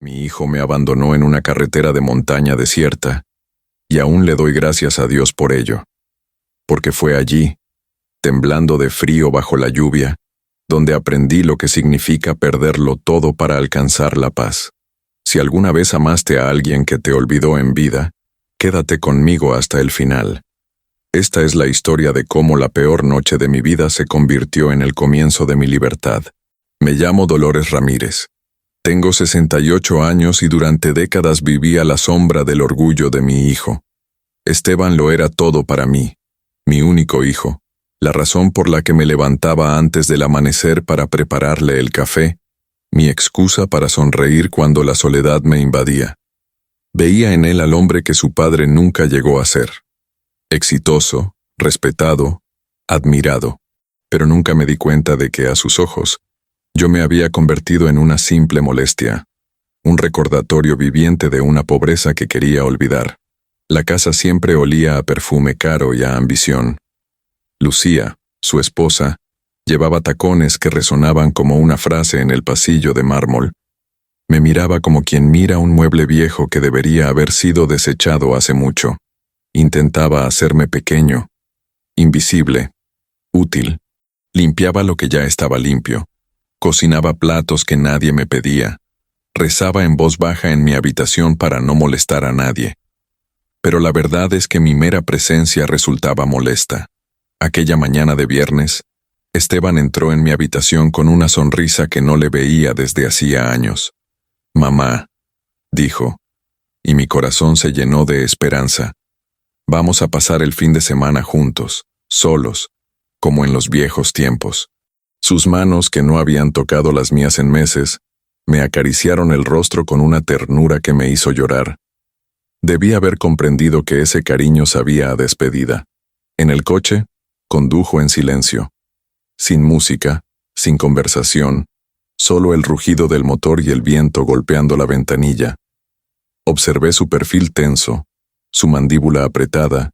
Mi hijo me abandonó en una carretera de montaña desierta, y aún le doy gracias a Dios por ello, porque fue allí, temblando de frío bajo la lluvia, donde aprendí lo que significa perderlo todo para alcanzar la paz. Si alguna vez amaste a alguien que te olvidó en vida, quédate conmigo hasta el final. Esta es la historia de cómo la peor noche de mi vida se convirtió en el comienzo de mi libertad. Me llamo Dolores Ramírez. Tengo 68 años y durante décadas viví a la sombra del orgullo de mi hijo. Esteban lo era todo para mí, mi único hijo, la razón por la que me levantaba antes del amanecer para prepararle el café, mi excusa para sonreír cuando la soledad me invadía. Veía en él al hombre que su padre nunca llegó a ser. Exitoso, respetado, admirado, pero nunca me di cuenta de que a sus ojos yo me había convertido en una simple molestia, un recordatorio viviente de una pobreza que quería olvidar. La casa siempre olía a perfume caro y a ambición. Lucía, su esposa, llevaba tacones que resonaban como una frase en el pasillo de mármol. Me miraba como quien mira un mueble viejo que debería haber sido desechado hace mucho. Intentaba hacerme pequeño, invisible, útil. Limpiaba lo que ya estaba limpio. Cocinaba platos que nadie me pedía. Rezaba en voz baja en mi habitación para no molestar a nadie. Pero la verdad es que mi mera presencia resultaba molesta. Aquella mañana de viernes, Esteban entró en mi habitación con una sonrisa que no le veía desde hacía años. «Mamá», dijo, y mi corazón se llenó de esperanza. «Vamos a pasar el fin de semana juntos, solos, como en los viejos tiempos». Sus manos, que no habían tocado las mías en meses, me acariciaron el rostro con una ternura que me hizo llorar. Debí haber comprendido que ese cariño sabía a despedida. En el coche, condujo en silencio. Sin música, sin conversación, solo el rugido del motor y el viento golpeando la ventanilla. Observé su perfil tenso, su mandíbula apretada,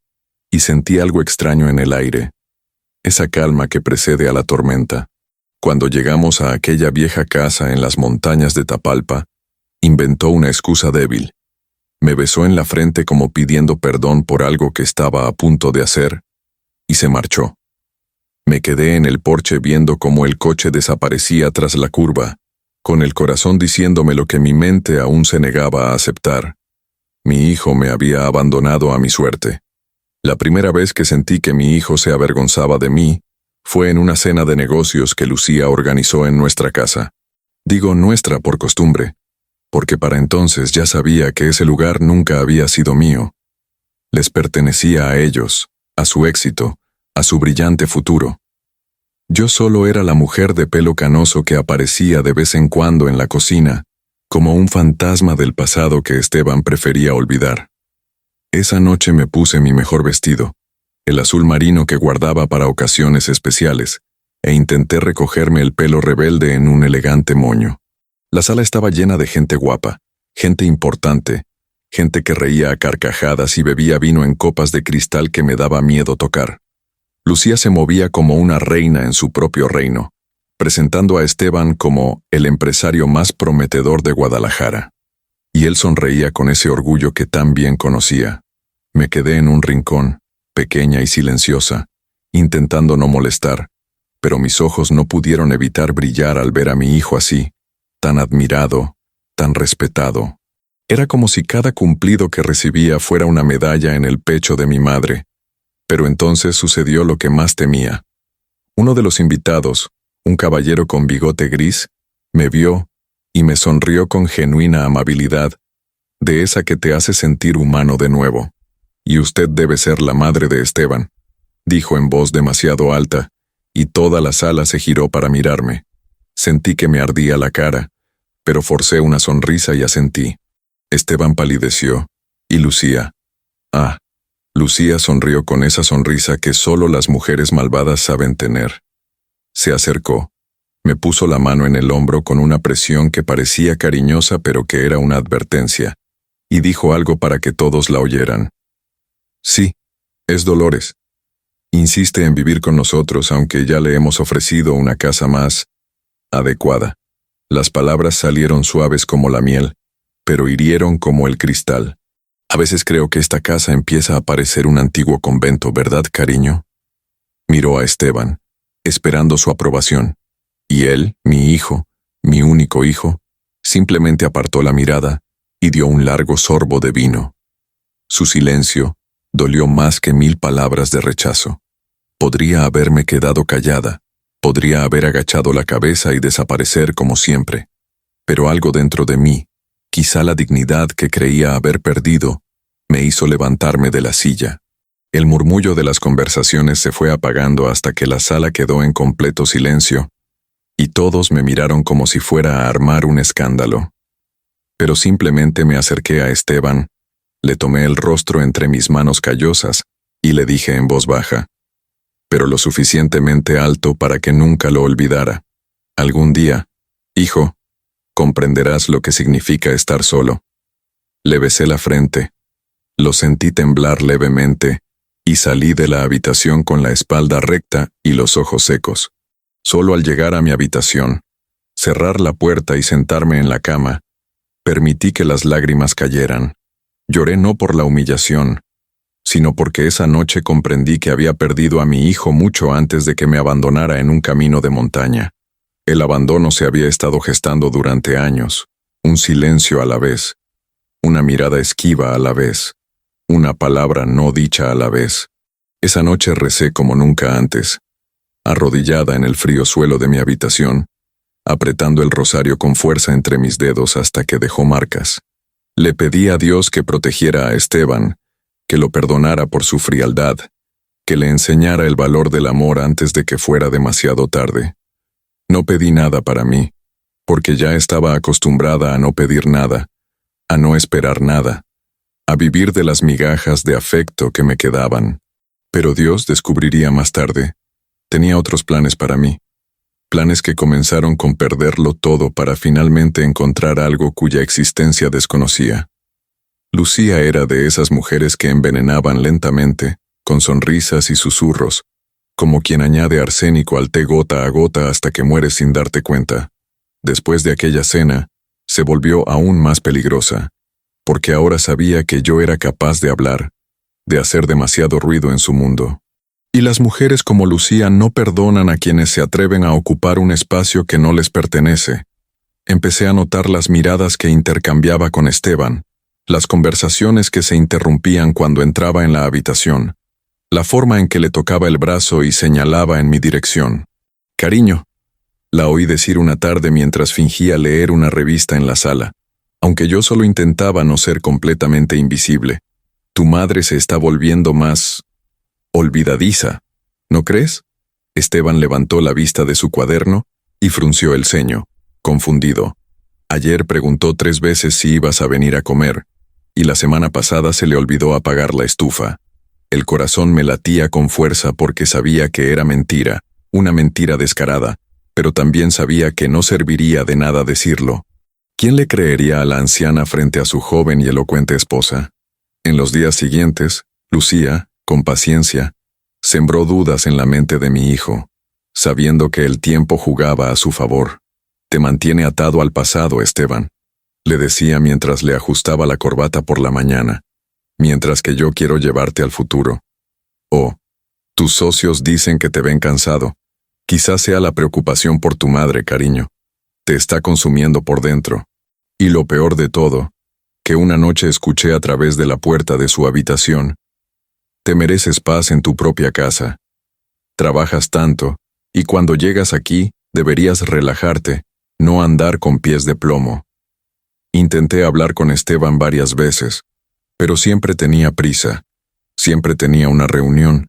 y sentí algo extraño en el aire. Esa calma que precede a la tormenta. Cuando llegamos a aquella vieja casa en las montañas de Tapalpa, inventó una excusa débil. Me besó en la frente como pidiendo perdón por algo que estaba a punto de hacer, y se marchó. Me quedé en el porche viendo cómo el coche desaparecía tras la curva, con el corazón diciéndome lo que mi mente aún se negaba a aceptar. Mi hijo me había abandonado a mi suerte. La primera vez que sentí que mi hijo se avergonzaba de mí, fue en una cena de negocios que Lucía organizó en nuestra casa. Digo nuestra por costumbre, porque para entonces ya sabía que ese lugar nunca había sido mío. Les pertenecía a ellos, a su éxito, a su brillante futuro. Yo solo era la mujer de pelo canoso que aparecía de vez en cuando en la cocina, como un fantasma del pasado que Esteban prefería olvidar. Esa noche me puse mi mejor vestido, el azul marino que guardaba para ocasiones especiales, e intenté recogerme el pelo rebelde en un elegante moño. La sala estaba llena de gente guapa, gente importante, gente que reía a carcajadas y bebía vino en copas de cristal que me daba miedo tocar. Lucía se movía como una reina en su propio reino, presentando a Esteban como el empresario más prometedor de Guadalajara. Y él sonreía con ese orgullo que tan bien conocía. Me quedé en un rincón, pequeña y silenciosa, intentando no molestar, pero mis ojos no pudieron evitar brillar al ver a mi hijo así, tan admirado, tan respetado. Era como si cada cumplido que recibía fuera una medalla en el pecho de mi madre. Pero entonces sucedió lo que más temía. Uno de los invitados, un caballero con bigote gris, me vio y me sonrió con genuina amabilidad, de esa que te hace sentir humano de nuevo. «Y usted debe ser la madre de Esteban», dijo en voz demasiado alta, y toda la sala se giró para mirarme. Sentí que me ardía la cara, pero forcé una sonrisa y asentí. Esteban palideció, y Lucía. Lucía sonrió con esa sonrisa que solo las mujeres malvadas saben tener. Se acercó, me puso la mano en el hombro con una presión que parecía cariñosa pero que era una advertencia, y dijo algo para que todos la oyeran. «Sí, es Dolores. Insiste en vivir con nosotros aunque ya le hemos ofrecido una casa más adecuada». Las palabras salieron suaves como la miel, pero hirieron como el cristal. A veces creo que esta casa empieza a parecer un antiguo convento, ¿verdad, cariño? Miró a Esteban, esperando su aprobación, y él, mi hijo, mi único hijo, simplemente apartó la mirada y dio un largo sorbo de vino. Su silencio dolió más que 1000 palabras de rechazo. Podría haberme quedado callada, podría haber agachado la cabeza y desaparecer como siempre, pero algo dentro de mí, quizá la dignidad que creía haber perdido, me hizo levantarme de la silla. El murmullo de las conversaciones se fue apagando hasta que la sala quedó en completo silencio, y todos me miraron como si fuera a armar un escándalo. Pero simplemente me acerqué a Esteban, le tomé el rostro entre mis manos callosas y le dije en voz baja, pero lo suficientemente alto para que nunca lo olvidara: algún día, hijo, comprenderás lo que significa estar solo. Le besé la frente, lo sentí temblar levemente y salí de la habitación con la espalda recta y los ojos secos. Solo al llegar a mi habitación, cerrar la puerta y sentarme en la cama, permití que las lágrimas cayeran. Lloré no por la humillación, sino porque esa noche comprendí que había perdido a mi hijo mucho antes de que me abandonara en un camino de montaña. El abandono se había estado gestando durante años, un silencio a la vez, una mirada esquiva a la vez, una palabra no dicha a la vez. Esa noche recé como nunca antes, arrodillada en el frío suelo de mi habitación, apretando el rosario con fuerza entre mis dedos hasta que dejó marcas. Le pedí a Dios que protegiera a Esteban, que lo perdonara por su frialdad, que le enseñara el valor del amor antes de que fuera demasiado tarde. No pedí nada para mí, porque ya estaba acostumbrada a no pedir nada, a no esperar nada, a vivir de las migajas de afecto que me quedaban. Pero Dios, descubriría más tarde, tenía otros planes para mí, planes que comenzaron con perderlo todo para finalmente encontrar algo cuya existencia desconocía. Lucía era de esas mujeres que envenenaban lentamente, con sonrisas y susurros, como quien añade arsénico al té gota a gota hasta que mueres sin darte cuenta. Después de aquella cena, se volvió aún más peligrosa, porque ahora sabía que yo era capaz de hablar, de hacer demasiado ruido en su mundo. Y las mujeres como Lucía no perdonan a quienes se atreven a ocupar un espacio que no les pertenece. Empecé a notar las miradas que intercambiaba con Esteban, las conversaciones que se interrumpían cuando entraba en la habitación, la forma en que le tocaba el brazo y señalaba en mi dirección. «Cariño», la oí decir una tarde mientras fingía leer una revista en la sala, aunque yo solo intentaba no ser completamente invisible. «Tu madre se está volviendo más olvidadiza, ¿no crees?» Esteban levantó la vista de su cuaderno y frunció el ceño, confundido. Ayer preguntó 3 veces si ibas a venir a comer, y la semana pasada se le olvidó apagar la estufa. El corazón me latía con fuerza porque sabía que era mentira, una mentira descarada, pero también sabía que no serviría de nada decirlo. ¿Quién le creería a la anciana frente a su joven y elocuente esposa? En los días siguientes, Lucía, con paciencia, sembró dudas en la mente de mi hijo, sabiendo que el tiempo jugaba a su favor. «Te mantiene atado al pasado, Esteban», le decía mientras le ajustaba la corbata por la mañana, «mientras que yo quiero llevarte al futuro. Oh, tus socios dicen que te ven cansado. Quizás sea la preocupación por tu madre, cariño. Te está consumiendo por dentro. Y lo peor de todo, que una noche escuché a través de la puerta de su habitación: te mereces paz en tu propia casa. Trabajas tanto, y cuando llegas aquí, deberías relajarte, no andar con pies de plomo». Intenté hablar con Esteban varias veces, pero siempre tenía prisa, siempre tenía una reunión,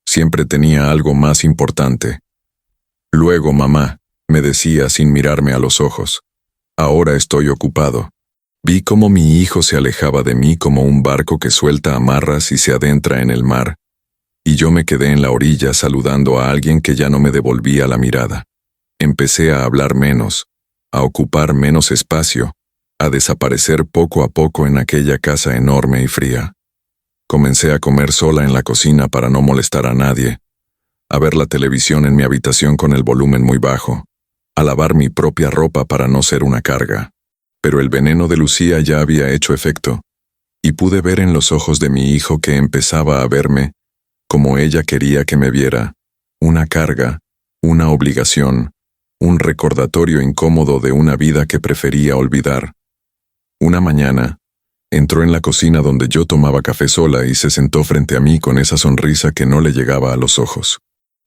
siempre tenía algo más importante. «Luego, mamá», me decía sin mirarme a los ojos, «ahora estoy ocupado». Vi cómo mi hijo se alejaba de mí como un barco que suelta amarras y se adentra en el mar, y yo me quedé en la orilla saludando a alguien que ya no me devolvía la mirada. Empecé a hablar menos, a ocupar menos espacio, a desaparecer poco a poco en aquella casa enorme y fría. Comencé a comer sola en la cocina para no molestar a nadie, a ver la televisión en mi habitación con el volumen muy bajo, a lavar mi propia ropa para no ser una carga. Pero el veneno de Lucía ya había hecho efecto, y pude ver en los ojos de mi hijo que empezaba a verme, como ella quería que me viera, una carga, una obligación, un recordatorio incómodo de una vida que prefería olvidar. Una mañana, entró en la cocina donde yo tomaba café sola y se sentó frente a mí con esa sonrisa que no le llegaba a los ojos.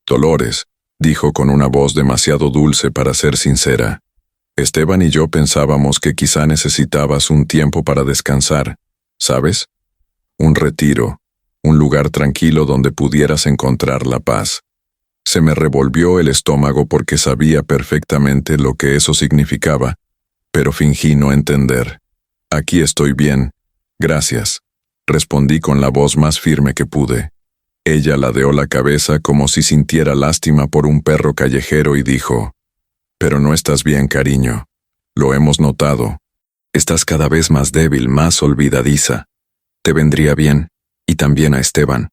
Dolores, dijo con una voz demasiado dulce para ser sincera. Esteban y yo pensábamos que quizá necesitabas un tiempo para descansar, ¿sabes? Un retiro, un lugar tranquilo donde pudieras encontrar la paz. Se me revolvió el estómago porque sabía perfectamente lo que eso significaba, pero fingí no entender. Aquí estoy bien, gracias, respondí con la voz más firme que pude. Ella ladeó la cabeza como si sintiera lástima por un perro callejero y dijo, «Pero no estás bien, cariño. Lo hemos notado. Estás cada vez más débil, más olvidadiza. Te vendría bien, y también a Esteban.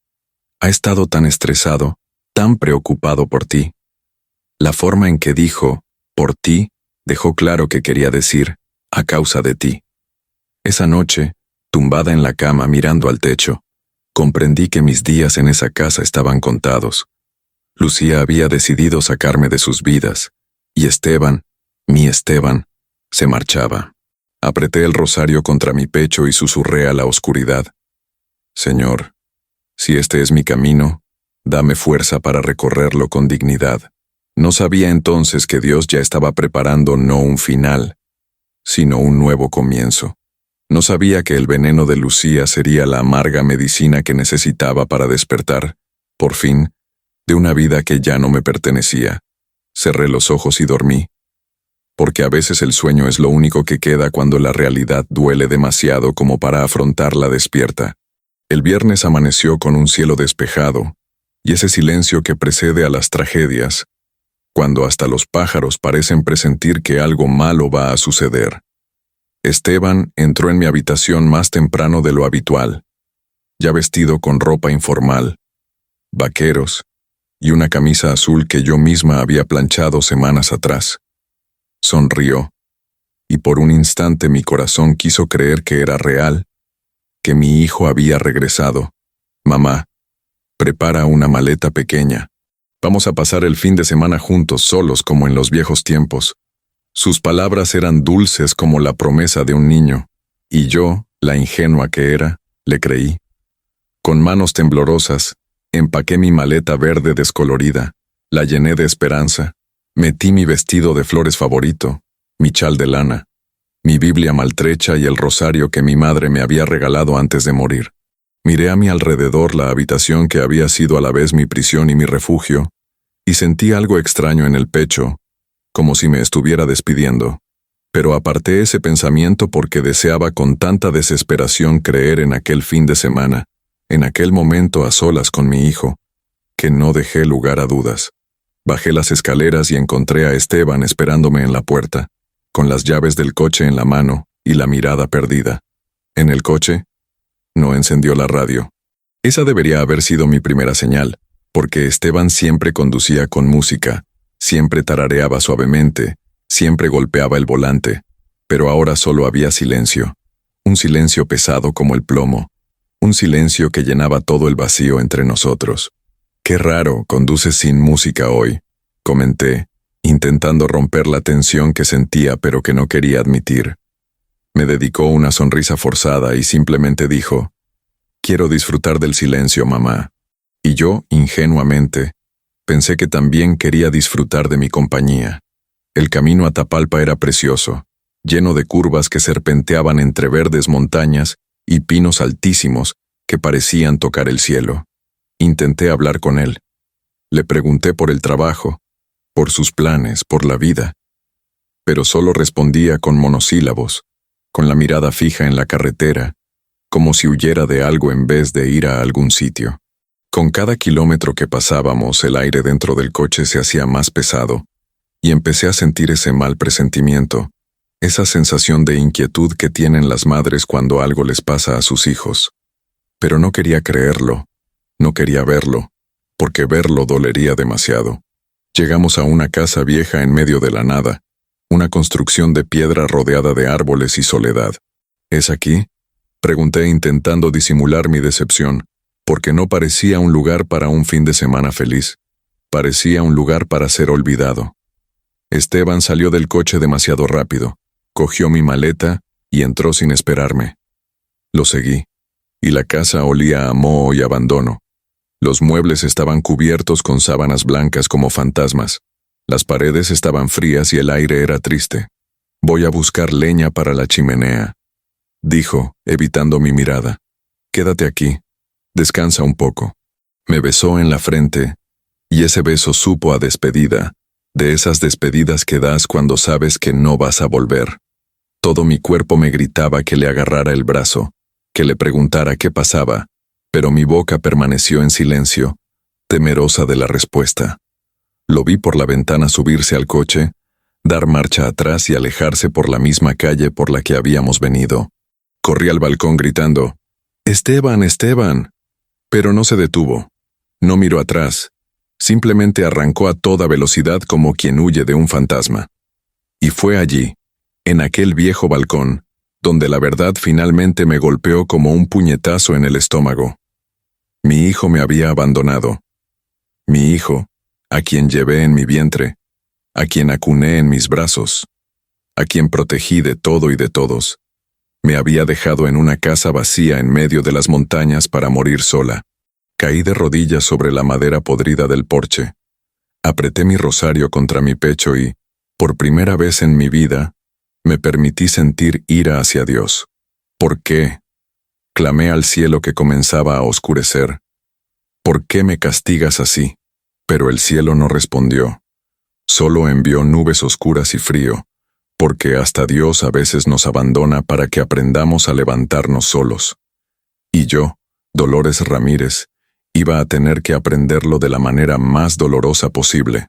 Ha estado tan estresado, tan preocupado por ti». La forma en que dijo, «por ti», dejó claro que quería decir, «a causa de ti». Esa noche, tumbada en la cama mirando al techo, comprendí que mis días en esa casa estaban contados. Lucía había decidido sacarme de sus vidas, y Esteban, mi Esteban, se marchaba. Apreté el rosario contra mi pecho y susurré a la oscuridad. «Señor, si este es mi camino, dame fuerza para recorrerlo con dignidad». No sabía entonces que Dios ya estaba preparando no un final, sino un nuevo comienzo. No sabía que el veneno de Lucía sería la amarga medicina que necesitaba para despertar, por fin, de una vida que ya no me pertenecía. Cerré los ojos y dormí. Porque a veces el sueño es lo único que queda cuando la realidad duele demasiado como para afrontarla despierta. El viernes amaneció con un cielo despejado, y ese silencio que precede a las tragedias, cuando hasta los pájaros parecen presentir que algo malo va a suceder. Esteban entró en mi habitación más temprano de lo habitual, ya vestido con ropa informal, vaqueros y una camisa azul que yo misma había planchado semanas atrás. Sonrió, y por un instante mi corazón quiso creer que era real, que mi hijo había regresado. «Mamá, prepara una maleta pequeña. Vamos a pasar el fin de semana juntos, solos como en los viejos tiempos». Sus palabras eran dulces como la promesa de un niño, y yo, la ingenua que era, le creí. Con manos temblorosas, empaqué mi maleta verde descolorida, la llené de esperanza, metí mi vestido de flores favorito, mi chal de lana, mi Biblia maltrecha y el rosario que mi madre me había regalado antes de morir. Miré a mi alrededor la habitación que había sido a la vez mi prisión y mi refugio, y sentí algo extraño en el pecho, como si me estuviera despidiendo, pero aparté ese pensamiento porque deseaba con tanta desesperación creer en aquel fin de semana, en aquel momento a solas con mi hijo, que no dejé lugar a dudas. Bajé las escaleras y encontré a Esteban esperándome en la puerta, con las llaves del coche en la mano y la mirada perdida. En el coche, no encendió la radio. Esa debería haber sido mi primera señal, porque Esteban siempre conducía con música, siempre tarareaba suavemente, siempre golpeaba el volante, pero ahora solo había silencio, un silencio pesado como el plomo, un silencio que llenaba todo el vacío entre nosotros. «Qué raro, conduces sin música hoy», comenté, intentando romper la tensión que sentía pero que no quería admitir. Me dedicó una sonrisa forzada y simplemente dijo, «Quiero disfrutar del silencio, mamá». Y yo, ingenuamente, pensé que también quería disfrutar de mi compañía. El camino a Tapalpa era precioso, lleno de curvas que serpenteaban entre verdes montañas y pinos altísimos que parecían tocar el cielo. Intenté hablar con él. Le pregunté por el trabajo, por sus planes, por la vida, pero solo respondía con monosílabos, con la mirada fija en la carretera, como si huyera de algo en vez de ir a algún sitio. Con cada kilómetro que pasábamos, el aire dentro del coche se hacía más pesado, y empecé a sentir ese mal presentimiento, esa sensación de inquietud que tienen las madres cuando algo les pasa a sus hijos. Pero no quería creerlo, no quería verlo, porque verlo dolería demasiado. Llegamos a una casa vieja en medio de la nada, una construcción de piedra rodeada de árboles y soledad. ¿Es aquí?, pregunté intentando disimular mi decepción, porque no parecía un lugar para un fin de semana feliz. Parecía un lugar para ser olvidado. Esteban salió del coche demasiado rápido, cogió mi maleta y entró sin esperarme. Lo seguí, y la casa olía a moho y abandono. Los muebles estaban cubiertos con sábanas blancas como fantasmas. Las paredes estaban frías y el aire era triste. «Voy a buscar leña para la chimenea», dijo, evitando mi mirada. «Quédate aquí. Descansa un poco». Me besó en la frente, y ese beso supo a despedida, de esas despedidas que das cuando sabes que no vas a volver. Todo mi cuerpo me gritaba que le agarrara el brazo, que le preguntara qué pasaba, pero mi boca permaneció en silencio, temerosa de la respuesta. Lo vi por la ventana subirse al coche, dar marcha atrás y alejarse por la misma calle por la que habíamos venido. Corrí al balcón gritando, «¡Esteban, Esteban!», pero no se detuvo. No miró atrás. Simplemente arrancó a toda velocidad como quien huye de un fantasma. Y fue allí, en aquel viejo balcón, donde la verdad finalmente me golpeó como un puñetazo en el estómago. Mi hijo me había abandonado. Mi hijo, a quien llevé en mi vientre, a quien acuné en mis brazos, a quien protegí de todo y de todos, me había dejado en una casa vacía en medio de las montañas para morir sola. Caí de rodillas sobre la madera podrida del porche. Apreté mi rosario contra mi pecho y, por primera vez en mi vida, me permití sentir ira hacia Dios. ¿Por qué?, clamé al cielo que comenzaba a oscurecer. ¿Por qué me castigas así? Pero el cielo no respondió. Solo envió nubes oscuras y frío, porque hasta Dios a veces nos abandona para que aprendamos a levantarnos solos. Y yo, Dolores Ramírez, iba a tener que aprenderlo de la manera más dolorosa posible.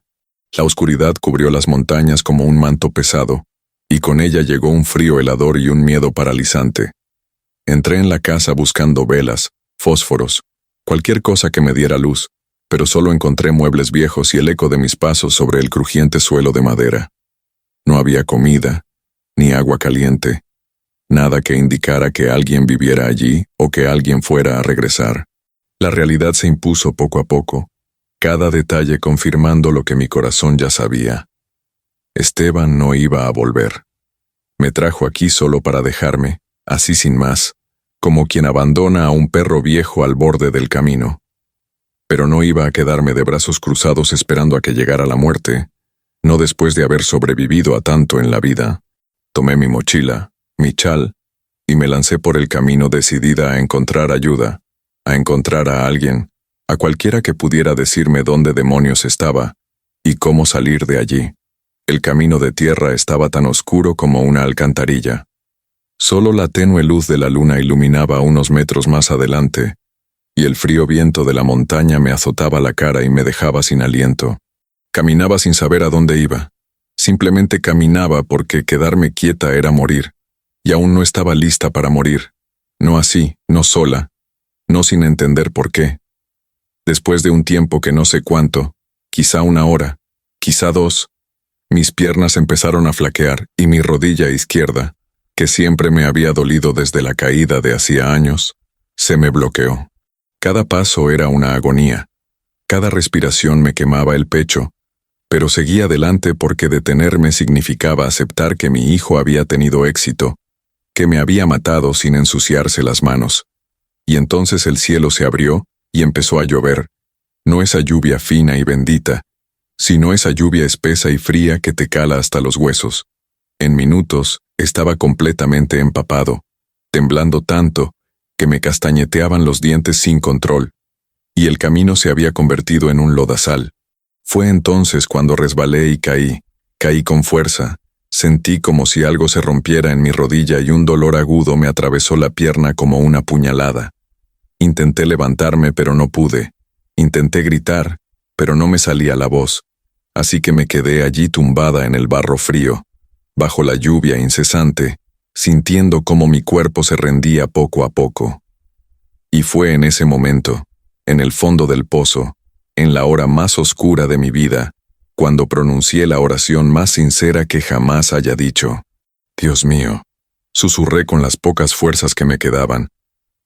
La oscuridad cubrió las montañas como un manto pesado, y con ella llegó un frío helador y un miedo paralizante. Entré en la casa buscando velas, fósforos, cualquier cosa que me diera luz, pero solo encontré muebles viejos y el eco de mis pasos sobre el crujiente suelo de madera. No había comida, ni agua caliente, nada que indicara que alguien viviera allí o que alguien fuera a regresar. La realidad se impuso poco a poco, cada detalle confirmando lo que mi corazón ya sabía. Esteban no iba a volver. Me trajo aquí solo para dejarme, así sin más, como quien abandona a un perro viejo al borde del camino. Pero no iba a quedarme de brazos cruzados esperando a que llegara la muerte, no después de haber sobrevivido a tanto en la vida. Tomé mi mochila, mi chal, y me lancé por el camino decidida a encontrar ayuda, a encontrar a alguien, a cualquiera que pudiera decirme dónde demonios estaba y cómo salir de allí. El camino de tierra estaba tan oscuro como una alcantarilla. Solo la tenue luz de la luna iluminaba unos metros más adelante, y el frío viento de la montaña me azotaba la cara y me dejaba sin aliento. Caminaba sin saber a dónde iba. Simplemente caminaba porque quedarme quieta era morir, y aún no estaba lista para morir. No así, no sola, no sin entender por qué. Después de un tiempo que no sé cuánto, quizá una hora, quizá 2, mis piernas empezaron a flaquear y mi rodilla izquierda, que siempre me había dolido desde la caída de hacía años, se me bloqueó. Cada paso era una agonía. Cada respiración me quemaba el pecho, pero seguí adelante porque detenerme significaba aceptar que mi hijo había tenido éxito, que me había matado sin ensuciarse las manos. Y entonces el cielo se abrió y empezó a llover, no esa lluvia fina y bendita, sino esa lluvia espesa y fría que te cala hasta los huesos. En minutos estaba completamente empapado, temblando tanto que me castañeteaban los dientes sin control, y el camino se había convertido en un lodazal. Fue entonces cuando resbalé y caí con fuerza. Sentí como si algo se rompiera en mi rodilla y un dolor agudo me atravesó la pierna como una puñalada. Intenté levantarme, pero no pude. Intenté gritar, pero no me salía la voz. Así que me quedé allí tumbada en el barro frío, bajo la lluvia incesante, sintiendo cómo mi cuerpo se rendía poco a poco. Y fue en ese momento, en el fondo del pozo, en la hora más oscura de mi vida, cuando pronuncié la oración más sincera que jamás haya dicho. Dios mío, susurré con las pocas fuerzas que me quedaban,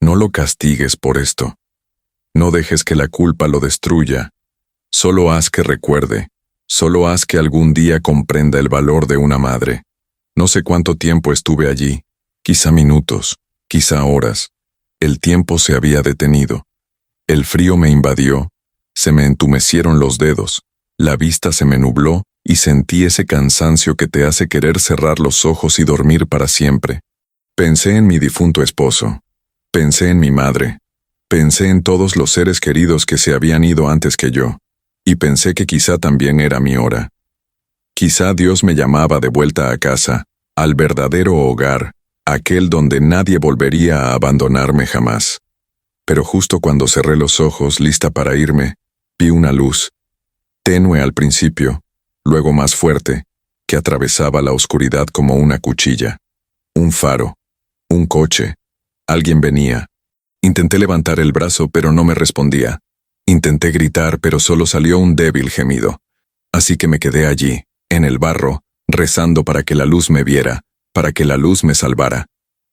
no lo castigues por esto. No dejes que la culpa lo destruya. Solo haz que recuerde, solo haz que algún día comprenda el valor de una madre. No sé cuánto tiempo estuve allí, quizá minutos, quizá horas. El tiempo se había detenido. El frío me invadió, se me entumecieron los dedos, la vista se me nubló y sentí ese cansancio que te hace querer cerrar los ojos y dormir para siempre. Pensé en mi difunto esposo, pensé en mi madre, pensé en todos los seres queridos que se habían ido antes que yo, y pensé que quizá también era mi hora. Quizá Dios me llamaba de vuelta a casa, al verdadero hogar, aquel donde nadie volvería a abandonarme jamás. Pero justo cuando cerré los ojos, lista para irme, vi una luz, tenue al principio, luego más fuerte, que atravesaba la oscuridad como una cuchilla. Un faro, un coche, alguien venía. Intenté levantar el brazo, pero no me respondía. Intenté gritar, pero solo salió un débil gemido. Así que me quedé allí, en el barro, rezando para que la luz me viera, para que la luz me salvara.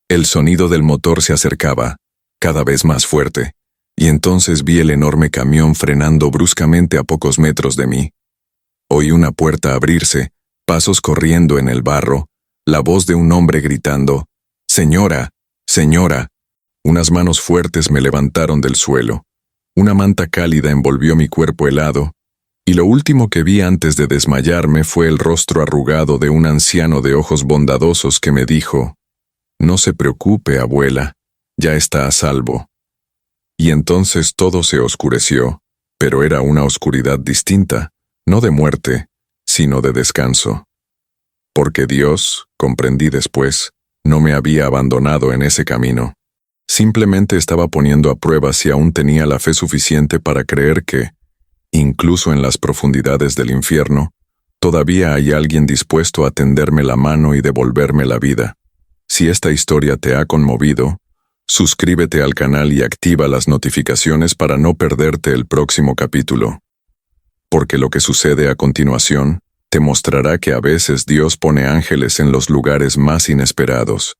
El sonido del motor se acercaba, cada vez más fuerte, y entonces vi el enorme camión frenando bruscamente a pocos metros de mí. Oí una puerta abrirse, pasos corriendo en el barro, la voz de un hombre gritando, «Señora, señora». Unas manos fuertes me levantaron del suelo. Una manta cálida envolvió mi cuerpo helado, y lo último que vi antes de desmayarme fue el rostro arrugado de un anciano de ojos bondadosos que me dijo, «No se preocupe, abuela, ya está a salvo». Y entonces todo se oscureció, pero era una oscuridad distinta, no de muerte, sino de descanso. Porque Dios, comprendí después, no me había abandonado en ese camino. Simplemente estaba poniendo a prueba si aún tenía la fe suficiente para creer que, incluso en las profundidades del infierno, todavía hay alguien dispuesto a tenderme la mano y devolverme la vida. Si esta historia te ha conmovido, suscríbete al canal y activa las notificaciones para no perderte el próximo capítulo. Porque lo que sucede a continuación te mostrará que a veces Dios pone ángeles en los lugares más inesperados.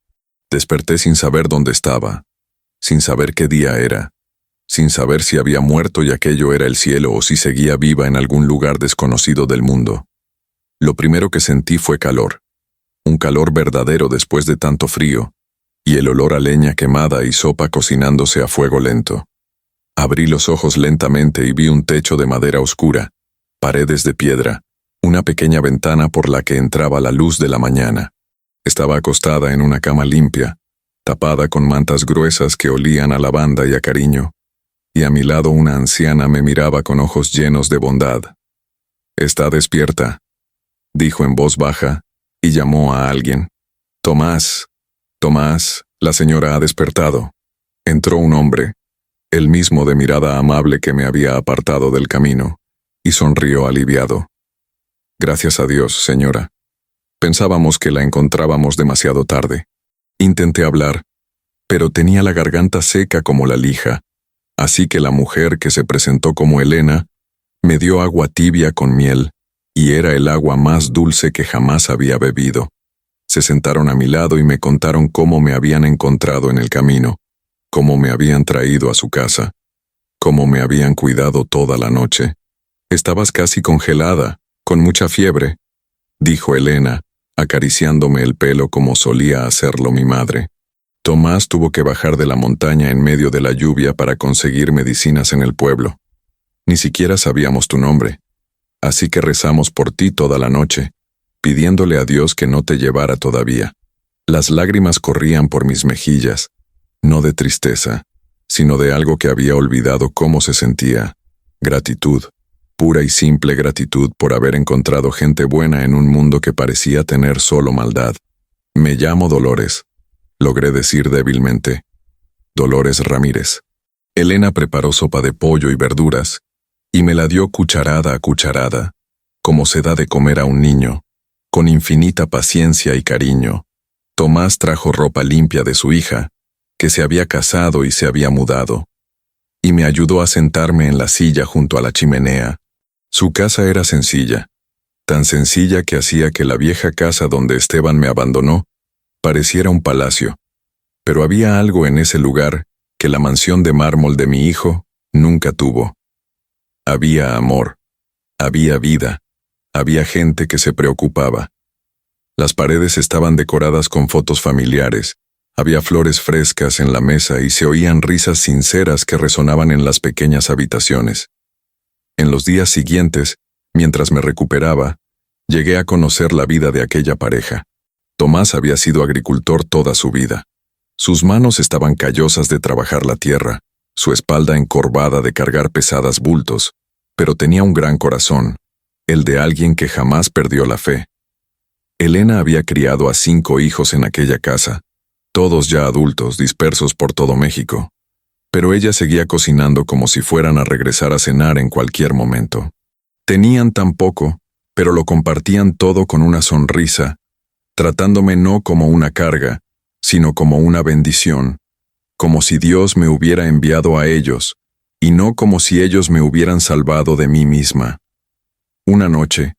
Desperté sin saber dónde estaba, sin saber qué día era, sin saber si había muerto y aquello era el cielo o si seguía viva en algún lugar desconocido del mundo. Lo primero que sentí fue calor, un calor verdadero después de tanto frío, y el olor a leña quemada y sopa cocinándose a fuego lento. Abrí los ojos lentamente y vi un techo de madera oscura, paredes de piedra, una pequeña ventana por la que entraba la luz de la mañana. Estaba acostada en una cama limpia, tapada con mantas gruesas que olían a lavanda y a cariño, y a mi lado una anciana me miraba con ojos llenos de bondad. «Está despierta», dijo en voz baja, y llamó a alguien. «Tomás, Tomás, la señora ha despertado». Entró un hombre, el mismo de mirada amable que me había apartado del camino, y sonrió aliviado. «Gracias a Dios, señora. Pensábamos que la encontrábamos demasiado tarde». Intenté hablar, pero tenía la garganta seca como la lija, así que la mujer que se presentó como Elena me dio agua tibia con miel, y era el agua más dulce que jamás había bebido. Se sentaron a mi lado y me contaron cómo me habían encontrado en el camino, cómo me habían traído a su casa, cómo me habían cuidado toda la noche. «Estabas casi congelada, con mucha fiebre», dijo Elena, acariciándome el pelo como solía hacerlo mi madre. «Tomás tuvo que bajar de la montaña en medio de la lluvia para conseguir medicinas en el pueblo. Ni siquiera sabíamos tu nombre, así que rezamos por ti toda la noche, pidiéndole a Dios que no te llevara todavía». Las lágrimas corrían por mis mejillas, no de tristeza, sino de algo que había olvidado cómo se sentía: gratitud. Pura y simple gratitud por haber encontrado gente buena en un mundo que parecía tener solo maldad. «Me llamo Dolores», logré decir débilmente. «Dolores Ramírez». Elena preparó sopa de pollo y verduras, y me la dio cucharada a cucharada, como se da de comer a un niño, con infinita paciencia y cariño. Tomás trajo ropa limpia de su hija, que se había casado y se había mudado, y me ayudó a sentarme en la silla junto a la chimenea. Su casa era sencilla, tan sencilla que hacía que la vieja casa donde Esteban me abandonó pareciera un palacio. Pero había algo en ese lugar que la mansión de mármol de mi hijo nunca tuvo. Había amor, había vida, había gente que se preocupaba. Las paredes estaban decoradas con fotos familiares, había flores frescas en la mesa y se oían risas sinceras que resonaban en las pequeñas habitaciones. En los días siguientes, mientras me recuperaba, llegué a conocer la vida de aquella pareja. Tomás había sido agricultor toda su vida. Sus manos estaban callosas de trabajar la tierra, su espalda encorvada de cargar pesadas bultos, pero tenía un gran corazón, el de alguien que jamás perdió la fe. Elena había criado a 5 hijos en aquella casa, todos ya adultos, dispersos por todo México, pero ella seguía cocinando como si fueran a regresar a cenar en cualquier momento. Tenían tan poco, pero lo compartían todo con una sonrisa, tratándome no como una carga, sino como una bendición, como si Dios me hubiera enviado a ellos, y no como si ellos me hubieran salvado de mí misma. Una noche,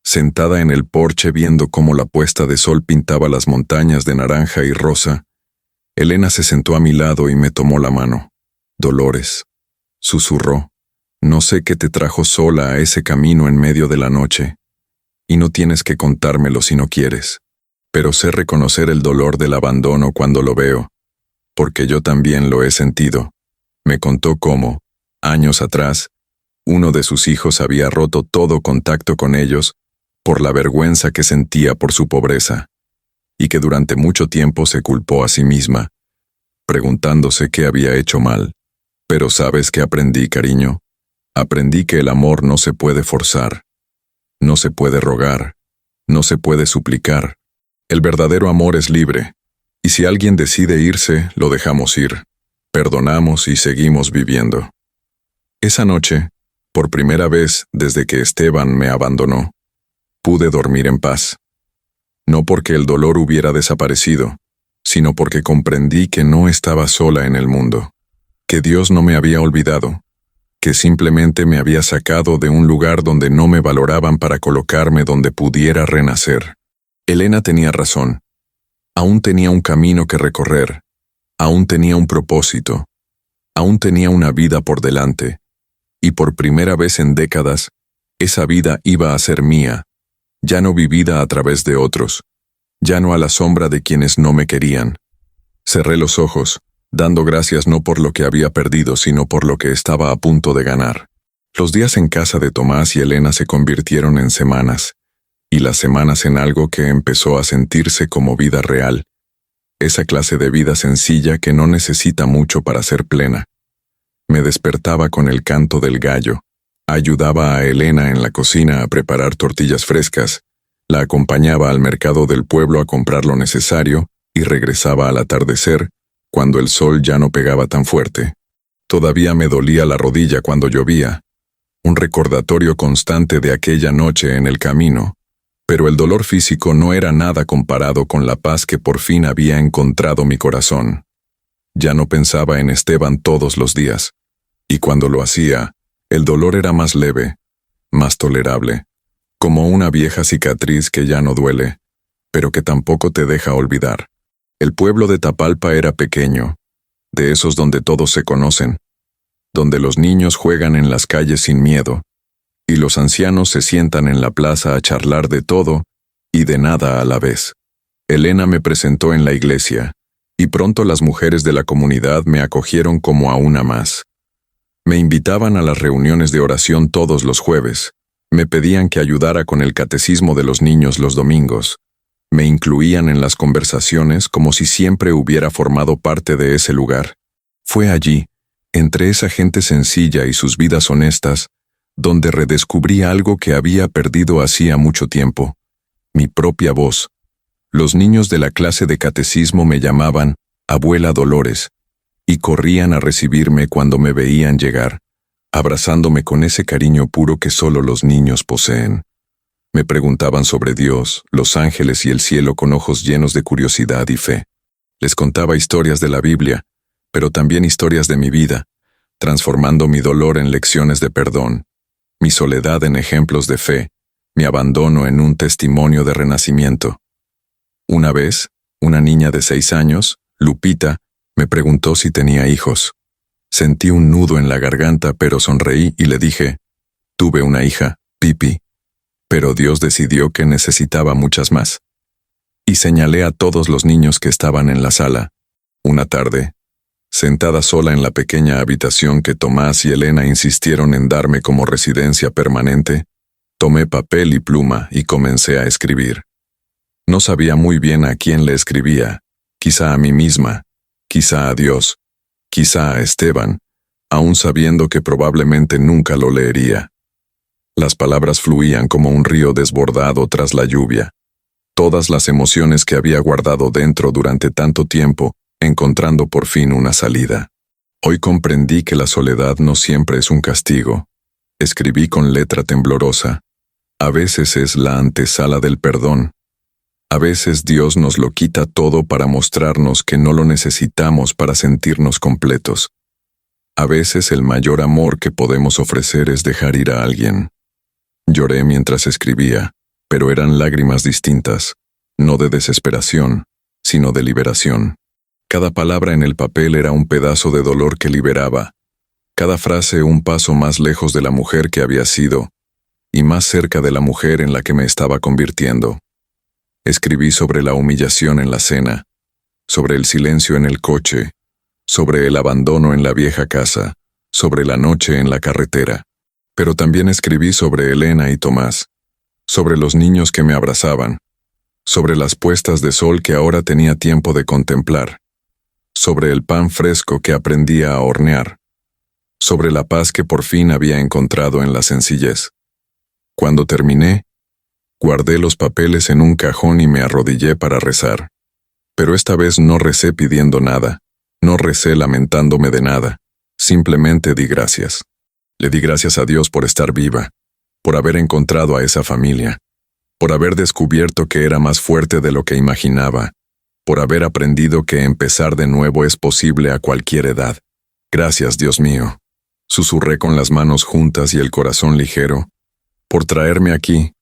sentada en el porche viendo cómo la puesta de sol pintaba las montañas de naranja y rosa, Elena se sentó a mi lado y me tomó la mano. Dolores, susurró, no sé qué te trajo sola a ese camino en medio de la noche, y no tienes que contármelo si no quieres, pero sé reconocer el dolor del abandono cuando lo veo, porque yo también lo he sentido. Me contó cómo, años atrás, uno de sus hijos había roto todo contacto con ellos por la vergüenza que sentía por su pobreza, y que durante mucho tiempo se culpó a sí misma, preguntándose qué había hecho mal. Pero ¿sabes qué aprendí, cariño? Aprendí que el amor no se puede forzar, no se puede rogar, no se puede suplicar. El verdadero amor es libre, y si alguien decide irse, lo dejamos ir, perdonamos y seguimos viviendo. Esa noche, por primera vez desde que Esteban me abandonó, pude dormir en paz. No porque el dolor hubiera desaparecido, sino porque comprendí que no estaba sola en el mundo, que Dios no me había olvidado, que simplemente me había sacado de un lugar donde no me valoraban para colocarme donde pudiera renacer. Elena tenía razón. Aún tenía un camino que recorrer, aún tenía un propósito, aún tenía una vida por delante, y por primera vez en décadas, esa vida iba a ser mía, ya no vivida a través de otros, ya no a la sombra de quienes no me querían. Cerré los ojos, dando gracias no por lo que había perdido, sino por lo que estaba a punto de ganar. Los días en casa de Tomás y Elena se convirtieron en semanas, y las semanas en algo que empezó a sentirse como vida real, esa clase de vida sencilla que no necesita mucho para ser plena. Me despertaba con el canto del gallo, ayudaba a Elena en la cocina a preparar tortillas frescas, la acompañaba al mercado del pueblo a comprar lo necesario y regresaba al atardecer, cuando el sol ya no pegaba tan fuerte. Todavía me dolía la rodilla cuando llovía, un recordatorio constante de aquella noche en el camino, pero el dolor físico no era nada comparado con la paz que por fin había encontrado mi corazón. Ya no pensaba en Esteban todos los días, y cuando lo hacía, el dolor era más leve, más tolerable, como una vieja cicatriz que ya no duele, pero que tampoco te deja olvidar. El pueblo de Tapalpa era pequeño, de esos donde todos se conocen, donde los niños juegan en las calles sin miedo, y los ancianos se sientan en la plaza a charlar de todo y de nada a la vez. Elena me presentó en la iglesia, y pronto las mujeres de la comunidad me acogieron como a una más. Me invitaban a las reuniones de oración todos los jueves, me pedían que ayudara con el catecismo de los niños los domingos, me incluían en las conversaciones como si siempre hubiera formado parte de ese lugar. Fue allí, entre esa gente sencilla y sus vidas honestas, donde redescubrí algo que había perdido hacía mucho tiempo, mi propia voz. Los niños de la clase de catecismo me llamaban Abuela Dolores, y corrían a recibirme cuando me veían llegar, abrazándome con ese cariño puro que solo los niños poseen. Me preguntaban sobre Dios, los ángeles y el cielo con ojos llenos de curiosidad y fe. Les contaba historias de la Biblia, pero también historias de mi vida, transformando mi dolor en lecciones de perdón, mi soledad en ejemplos de fe, mi abandono en un testimonio de renacimiento. Una vez, una niña de 6 años, Lupita, me preguntó si tenía hijos. Sentí un nudo en la garganta, pero sonreí y le dije, tuve una hija, Pipi, pero Dios decidió que necesitaba muchas más. Y señalé a todos los niños que estaban en la sala. Una tarde, sentada sola en la pequeña habitación que Tomás y Elena insistieron en darme como residencia permanente, tomé papel y pluma y comencé a escribir. No sabía muy bien a quién le escribía, quizá a mí misma, quizá a Dios, quizá a Esteban, aún sabiendo que probablemente nunca lo leería. Las palabras fluían como un río desbordado tras la lluvia. Todas las emociones que había guardado dentro durante tanto tiempo, encontrando por fin una salida. Hoy comprendí que la soledad no siempre es un castigo. Escribí con letra temblorosa. A veces es la antesala del perdón. A veces Dios nos lo quita todo para mostrarnos que no lo necesitamos para sentirnos completos. A veces el mayor amor que podemos ofrecer es dejar ir a alguien. Lloré mientras escribía, pero eran lágrimas distintas, no de desesperación, sino de liberación. Cada palabra en el papel era un pedazo de dolor que liberaba, cada frase un paso más lejos de la mujer que había sido, y más cerca de la mujer en la que me estaba convirtiendo. Escribí sobre la humillación en la cena, sobre el silencio en el coche, sobre el abandono en la vieja casa, sobre la noche en la carretera. Pero también escribí sobre Elena y Tomás, sobre los niños que me abrazaban, sobre las puestas de sol que ahora tenía tiempo de contemplar, sobre el pan fresco que aprendía a hornear, sobre la paz que por fin había encontrado en la sencillez. Cuando terminé, guardé los papeles en un cajón y me arrodillé para rezar. Pero esta vez no recé pidiendo nada, no recé lamentándome de nada, simplemente di gracias. Le di gracias a Dios por estar viva, por haber encontrado a esa familia, por haber descubierto que era más fuerte de lo que imaginaba, por haber aprendido que empezar de nuevo es posible a cualquier edad. Gracias, Dios mío. Susurré con las manos juntas y el corazón ligero, por traerme aquí,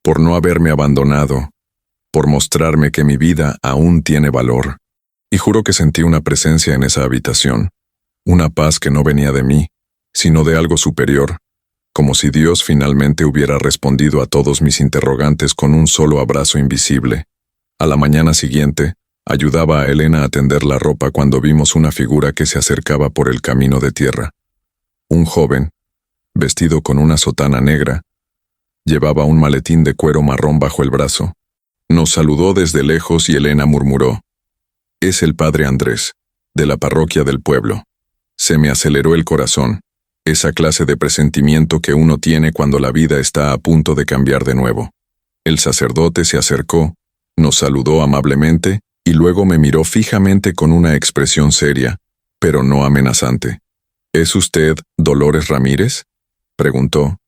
por no haberme abandonado, por mostrarme que mi vida aún tiene valor. Y juro que sentí una presencia en esa habitación, una paz que no venía de mí, sino de algo superior, como si Dios finalmente hubiera respondido a todos mis interrogantes con un solo abrazo invisible. A la mañana siguiente, ayudaba a Elena a tender la ropa cuando vimos una figura que se acercaba por el camino de tierra. Un joven, vestido con una sotana negra, llevaba un maletín de cuero marrón bajo el brazo. Nos saludó desde lejos y Elena murmuró: «Es el padre Andrés, de la parroquia del pueblo». Se me aceleró el corazón, esa clase de presentimiento que uno tiene cuando la vida está a punto de cambiar de nuevo. El sacerdote se acercó, nos saludó amablemente y luego me miró fijamente con una expresión seria, pero no amenazante. «¿Es usted Dolores Ramírez?», preguntó,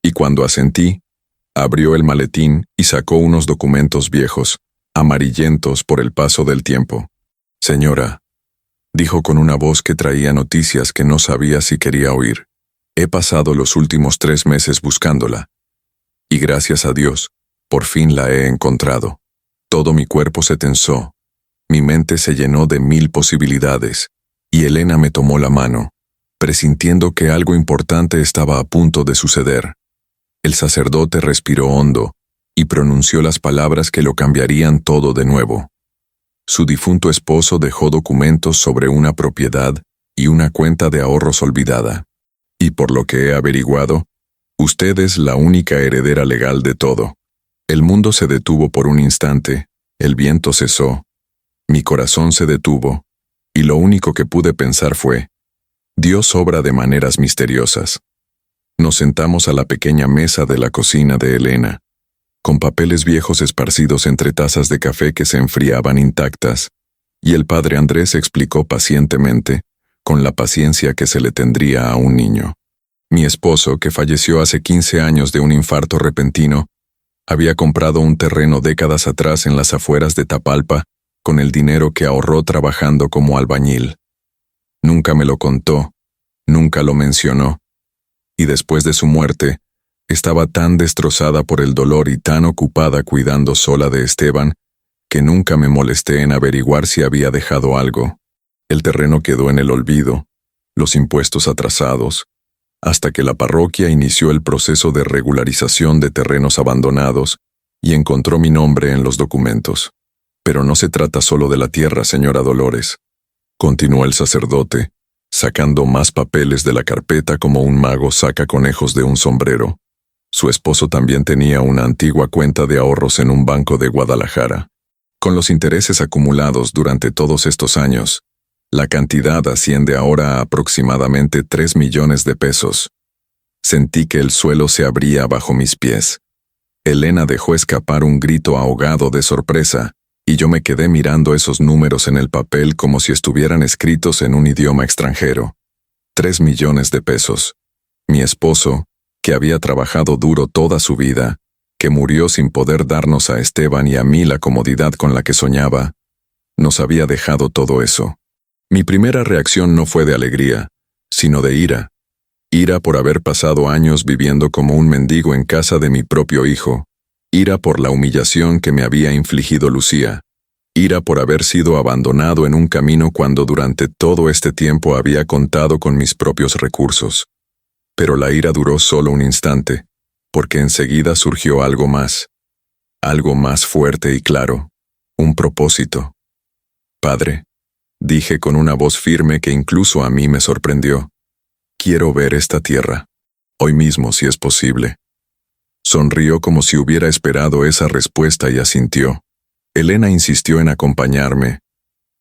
y cuando asentí, abrió el maletín y sacó unos documentos viejos, amarillentos por el paso del tiempo. «Señora», dijo con una voz que traía noticias que no sabía si quería oír, «he pasado los últimos 3 meses buscándola. Y gracias a Dios, por fin la he encontrado». Todo mi cuerpo se tensó, mi mente se llenó de 1000 posibilidades, y Elena me tomó la mano, presintiendo que algo importante estaba a punto de suceder. El sacerdote respiró hondo y pronunció las palabras que lo cambiarían todo de nuevo. Su difunto esposo dejó documentos sobre una propiedad y una cuenta de ahorros olvidada. Y por lo que he averiguado, usted es la única heredera legal de todo. El mundo se detuvo por un instante, el viento cesó, mi corazón se detuvo, y lo único que pude pensar fue: Dios obra de maneras misteriosas. Nos sentamos a la pequeña mesa de la cocina de Elena, con papeles viejos esparcidos entre tazas de café que se enfriaban intactas, y el padre Andrés explicó pacientemente, con la paciencia que se le tendría a un niño. Mi esposo, que falleció hace 15 años de un infarto repentino, había comprado un terreno décadas atrás en las afueras de Tapalpa con el dinero que ahorró trabajando como albañil. Nunca me lo contó, nunca lo mencionó, y después de su muerte, Estaba tan destrozada por el dolor y tan ocupada cuidando sola de Esteban, que nunca me molesté en averiguar si había dejado algo. El terreno quedó en el olvido, los impuestos atrasados, hasta que la parroquia inició el proceso de regularización de terrenos abandonados y encontró mi nombre en los documentos. Pero no se trata solo de la tierra, señora Dolores, continuó el sacerdote, sacando más papeles de la carpeta como un mago saca conejos de un sombrero. Su esposo también tenía una antigua cuenta de ahorros en un banco de Guadalajara. Con los intereses acumulados durante todos estos años, la cantidad asciende ahora a aproximadamente 3 millones de pesos. Sentí que el suelo se abría bajo mis pies. Elena dejó escapar un grito ahogado de sorpresa, y yo me quedé mirando esos números en el papel como si estuvieran escritos en un idioma extranjero. 3 millones de pesos. Mi esposo, que había trabajado duro toda su vida, que murió sin poder darnos a Esteban y a mí la comodidad con la que soñaba, nos había dejado todo eso. Mi primera reacción no fue de alegría, sino de ira. Ira por haber pasado años viviendo como un mendigo en casa de mi propio hijo. Ira por la humillación que me había infligido Lucía. Ira por haber sido abandonado en un camino cuando durante todo este tiempo había contado con mis propios recursos. Pero la ira duró solo un instante, porque enseguida surgió algo más fuerte y claro, un propósito. Padre, dije con una voz firme que incluso a mí me sorprendió. Quiero ver esta tierra. Hoy mismo, si es posible. Sonrió como si hubiera esperado esa respuesta y asintió. Elena insistió en acompañarme,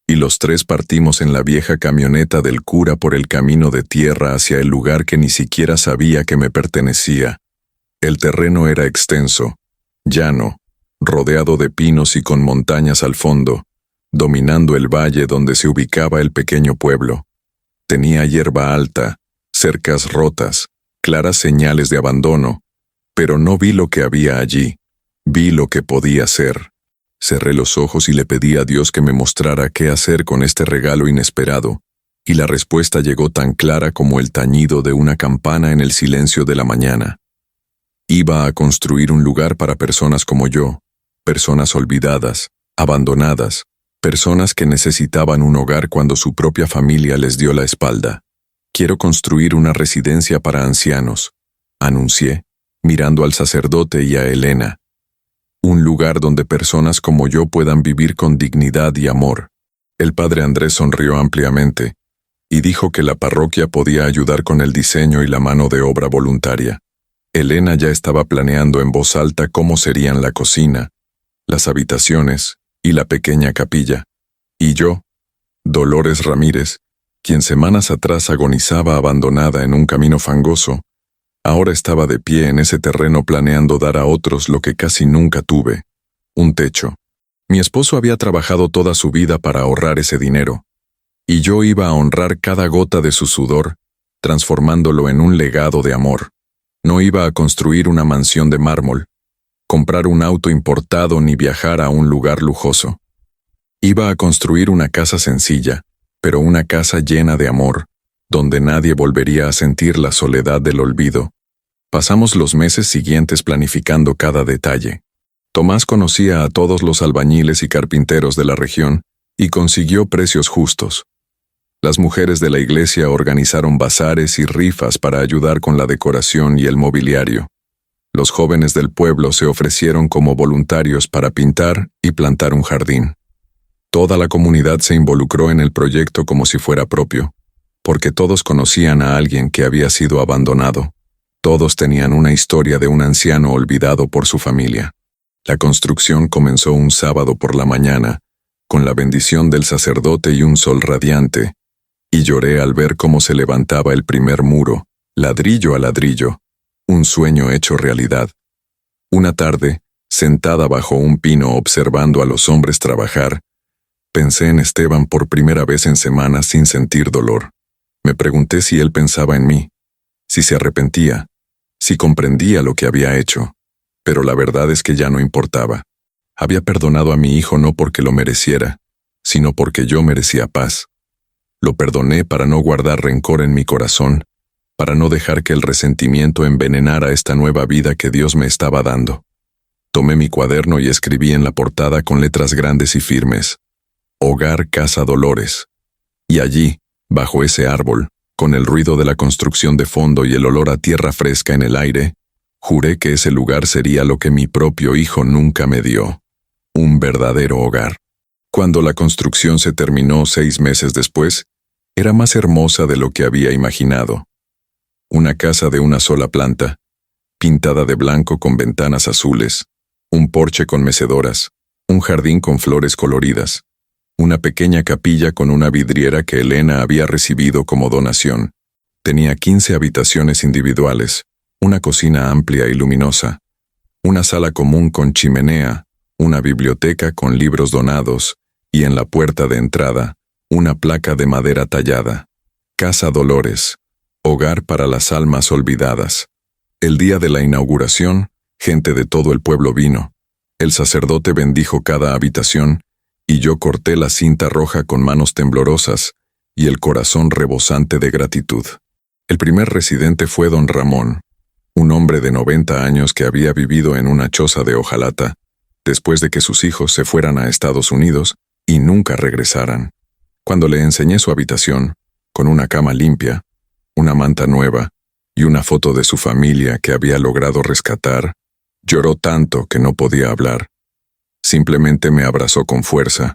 y los tres partimos en la vieja camioneta del cura por el camino de tierra hacia el lugar que ni siquiera sabía que me pertenecía. El terreno era extenso, llano, rodeado de pinos y con montañas al fondo, dominando el valle donde se ubicaba el pequeño pueblo. Tenía hierba alta, cercas rotas, claras señales de abandono, pero no vi lo que había allí, vi lo que podía ser. Cerré los ojos y le pedí a Dios que me mostrara qué hacer con este regalo inesperado, y la respuesta llegó tan clara como el tañido de una campana en el silencio de la mañana. Iba a construir un lugar para personas como yo, personas olvidadas, abandonadas, personas que necesitaban un hogar cuando su propia familia les dio la espalda. Quiero construir una residencia para ancianos, anuncié, mirando al sacerdote y a Elena. Un lugar donde personas como yo puedan vivir con dignidad y amor. El padre Andrés sonrió ampliamente y dijo que la parroquia podía ayudar con el diseño y la mano de obra voluntaria. Elena ya estaba planeando en voz alta cómo serían la cocina, las habitaciones y la pequeña capilla. Y yo, Dolores Ramírez, quien semanas atrás agonizaba abandonada en un camino fangoso, ahora estaba de pie en ese terreno planeando dar a otros lo que casi nunca tuve, un techo. Mi esposo había trabajado toda su vida para ahorrar ese dinero, y yo iba a honrar cada gota de su sudor, transformándolo en un legado de amor. No iba a construir una mansión de mármol, comprar un auto importado ni viajar a un lugar lujoso. Iba a construir una casa sencilla, pero una casa llena de amor, donde nadie volvería a sentir la soledad del olvido. Pasamos los meses siguientes planificando cada detalle. Tomás conocía a todos los albañiles y carpinteros de la región y consiguió precios justos. Las mujeres de la iglesia organizaron bazares y rifas para ayudar con la decoración y el mobiliario. Los jóvenes del pueblo se ofrecieron como voluntarios para pintar y plantar un jardín. Toda la comunidad se involucró en el proyecto como si fuera propio, porque todos conocían a alguien que había sido abandonado. Todos tenían una historia de un anciano olvidado por su familia. La construcción comenzó un sábado por la mañana, con la bendición del sacerdote y un sol radiante, y lloré al ver cómo se levantaba el primer muro, ladrillo a ladrillo, un sueño hecho realidad. Una tarde, sentada bajo un pino observando a los hombres trabajar, pensé en Esteban por primera vez en semanas sin sentir dolor. Me pregunté si él pensaba en mí, si se arrepentía, si comprendía lo que había hecho, pero la verdad es que ya no importaba. Había perdonado a mi hijo no porque lo mereciera, sino porque yo merecía paz. Lo perdoné para no guardar rencor en mi corazón, para no dejar que el resentimiento envenenara esta nueva vida que Dios me estaba dando. Tomé mi cuaderno y escribí en la portada con letras grandes y firmes: Hogar Casa Dolores. Y allí, bajo ese árbol, con el ruido de la construcción de fondo y el olor a tierra fresca en el aire, juré que ese lugar sería lo que mi propio hijo nunca me dio: un verdadero hogar. Cuando la construcción se terminó 6 meses después, era más hermosa de lo que había imaginado. Una casa de una sola planta, pintada de blanco con ventanas azules, un porche con mecedoras, un jardín con flores coloridas, una pequeña capilla con una vidriera que Elena había recibido como donación. Tenía 15 habitaciones individuales, una cocina amplia y luminosa, una sala común con chimenea, una biblioteca con libros donados y en la puerta de entrada, una placa de madera tallada: Casa Dolores, hogar para las almas olvidadas. El día de la inauguración, gente de todo el pueblo vino. El sacerdote bendijo cada habitación y yo corté la cinta roja con manos temblorosas y el corazón rebosante de gratitud. El primer residente fue don Ramón, un hombre de 90 años que había vivido en una choza de hojalata, después de que sus hijos se fueran a Estados Unidos y nunca regresaran. Cuando le enseñé su habitación, con una cama limpia, una manta nueva y una foto de su familia que había logrado rescatar, lloró tanto que no podía hablar. Simplemente me abrazó con fuerza,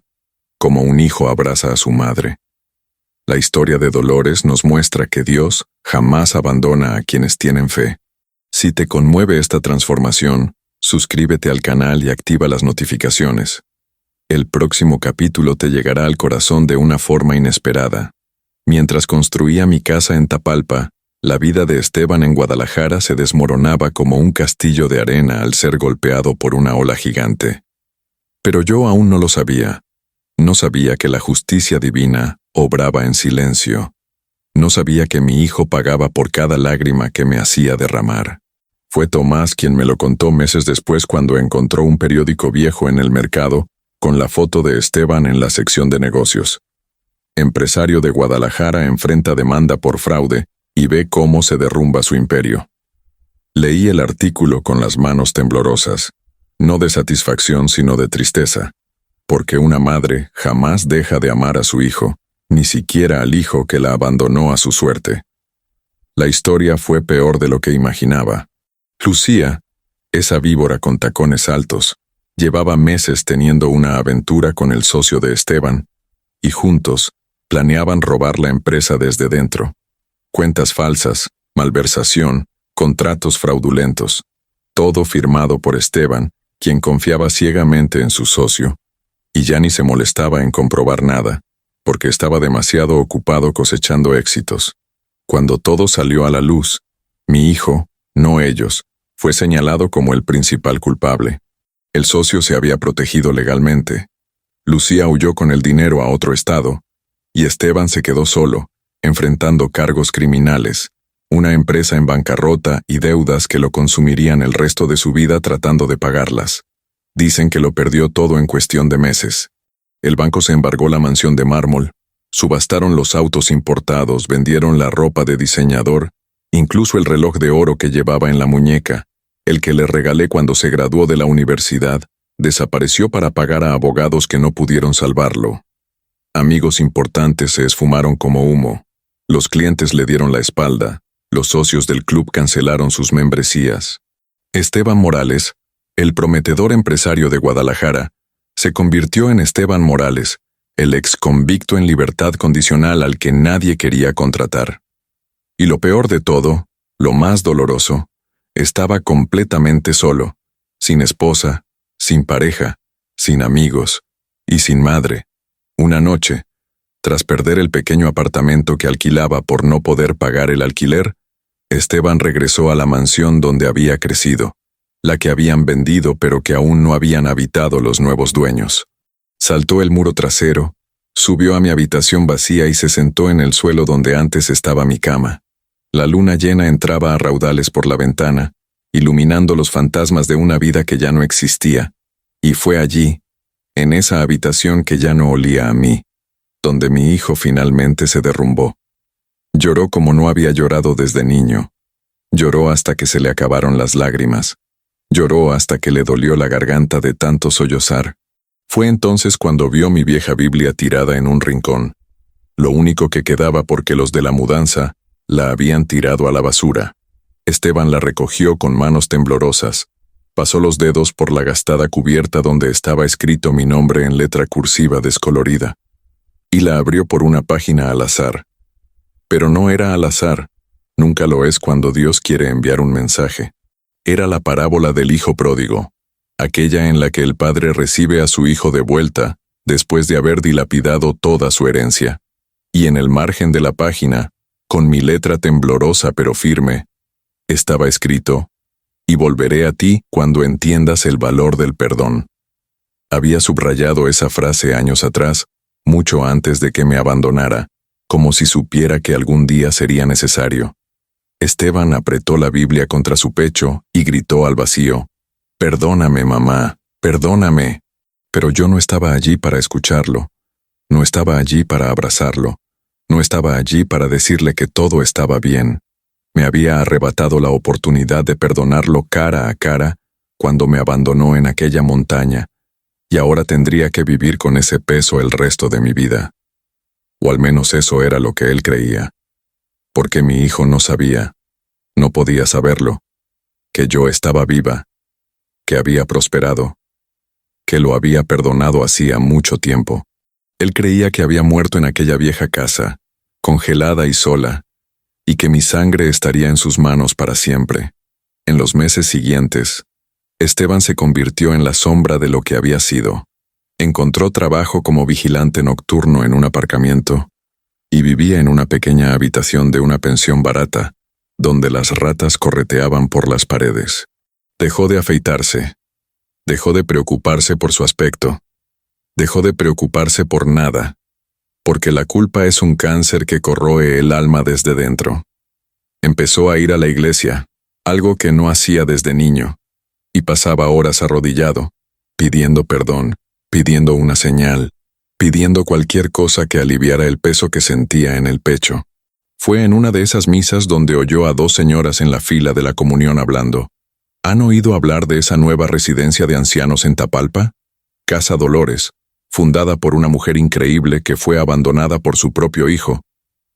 como un hijo abraza a su madre. La historia de Dolores nos muestra que Dios jamás abandona a quienes tienen fe. Si te conmueve esta transformación, suscríbete al canal y activa las notificaciones. El próximo capítulo te llegará al corazón de una forma inesperada. Mientras construía mi casa en Tapalpa, la vida de Esteban en Guadalajara se desmoronaba como un castillo de arena al ser golpeado por una ola gigante. Pero yo aún no lo sabía. No sabía que la justicia divina obraba en silencio. No sabía que mi hijo pagaba por cada lágrima que me hacía derramar. Fue Tomás quien me lo contó meses después cuando encontró un periódico viejo en el mercado con la foto de Esteban en la sección de negocios. Empresario de Guadalajara enfrenta demanda por fraude y ve cómo se derrumba su imperio. Leí el artículo con las manos temblorosas, no de satisfacción sino de tristeza, porque una madre jamás deja de amar a su hijo, ni siquiera al hijo que la abandonó a su suerte. La historia fue peor de lo que imaginaba. Lucía, esa víbora con tacones altos, llevaba meses teniendo una aventura con el socio de Esteban, y juntos planeaban robar la empresa desde dentro. Cuentas falsas, malversación, contratos fraudulentos, todo firmado por Esteban, quien confiaba ciegamente en su socio, y ya ni se molestaba en comprobar nada, porque estaba demasiado ocupado cosechando éxitos. Cuando todo salió a la luz, mi hijo, no ellos, fue señalado como el principal culpable. El socio se había protegido legalmente. Lucía huyó con el dinero a otro estado, y Esteban se quedó solo, enfrentando cargos criminales, una empresa en bancarrota y deudas que lo consumirían el resto de su vida tratando de pagarlas. Dicen que lo perdió todo en cuestión de meses. El banco se embargó la mansión de mármol, subastaron los autos importados, vendieron la ropa de diseñador, incluso el reloj de oro que llevaba en la muñeca, el que le regalé cuando se graduó de la universidad, desapareció para pagar a abogados que no pudieron salvarlo. Amigos importantes se esfumaron como humo. Los clientes le dieron la espalda. Los socios del club cancelaron sus membresías. Esteban Morales, el prometedor empresario de Guadalajara, se convirtió en Esteban Morales, el ex convicto en libertad condicional al que nadie quería contratar. Y lo peor de todo, lo más doloroso, estaba completamente solo, sin esposa, sin pareja, sin amigos y sin madre. Una noche, tras perder el pequeño apartamento que alquilaba por no poder pagar el alquiler, Esteban regresó a la mansión donde había crecido, la que habían vendido pero que aún no habían habitado los nuevos dueños. Saltó el muro trasero, subió a mi habitación vacía y se sentó en el suelo donde antes estaba mi cama. La luna llena entraba a raudales por la ventana, iluminando los fantasmas de una vida que ya no existía, y fue allí, en esa habitación que ya no olía a mí, donde mi hijo finalmente se derrumbó. Lloró como no había llorado desde niño. Lloró hasta que se le acabaron las lágrimas. Lloró hasta que le dolió la garganta de tanto sollozar. Fue entonces cuando vio mi vieja Biblia tirada en un rincón. Lo único que quedaba porque los de la mudanza la habían tirado a la basura. Esteban la recogió con manos temblorosas. Pasó los dedos por la gastada cubierta donde estaba escrito mi nombre en letra cursiva descolorida. Y la abrió por una página al azar. Pero no era al azar. Nunca lo es cuando Dios quiere enviar un mensaje. Era la parábola del hijo pródigo, aquella en la que el padre recibe a su hijo de vuelta después de haber dilapidado toda su herencia. Y en el margen de la página, con mi letra temblorosa pero firme, estaba escrito: «Y volveré a ti cuando entiendas el valor del perdón». Había subrayado esa frase años atrás, mucho antes de que me abandonara, como si supiera que algún día sería necesario. Esteban apretó la Biblia contra su pecho y gritó al vacío: «Perdóname, mamá, perdóname». Pero yo no estaba allí para escucharlo, no estaba allí para abrazarlo, no estaba allí para decirle que todo estaba bien. Me había arrebatado la oportunidad de perdonarlo cara a cara cuando me abandonó en aquella montaña, y ahora tendría que vivir con ese peso el resto de mi vida. O al menos eso era lo que él creía. Porque mi hijo no sabía, no podía saberlo, que yo estaba viva, que había prosperado, que lo había perdonado hacía mucho tiempo. Él creía que había muerto en aquella vieja casa, congelada y sola, y que mi sangre estaría en sus manos para siempre. En los meses siguientes, Esteban se convirtió en la sombra de lo que había sido. Encontró trabajo como vigilante nocturno en un aparcamiento, y vivía en una pequeña habitación de una pensión barata, donde las ratas correteaban por las paredes. Dejó de afeitarse, dejó de preocuparse por su aspecto, dejó de preocuparse por nada, porque la culpa es un cáncer que corroe el alma desde dentro. Empezó a ir a la iglesia, algo que no hacía desde niño, y pasaba horas arrodillado, pidiendo perdón, pidiendo una señal, pidiendo cualquier cosa que aliviara el peso que sentía en el pecho. Fue en una de esas misas donde oyó a dos señoras en la fila de la comunión hablando. ¿Han oído hablar de esa nueva residencia de ancianos en Tapalpa? Casa Dolores, fundada por una mujer increíble que fue abandonada por su propio hijo,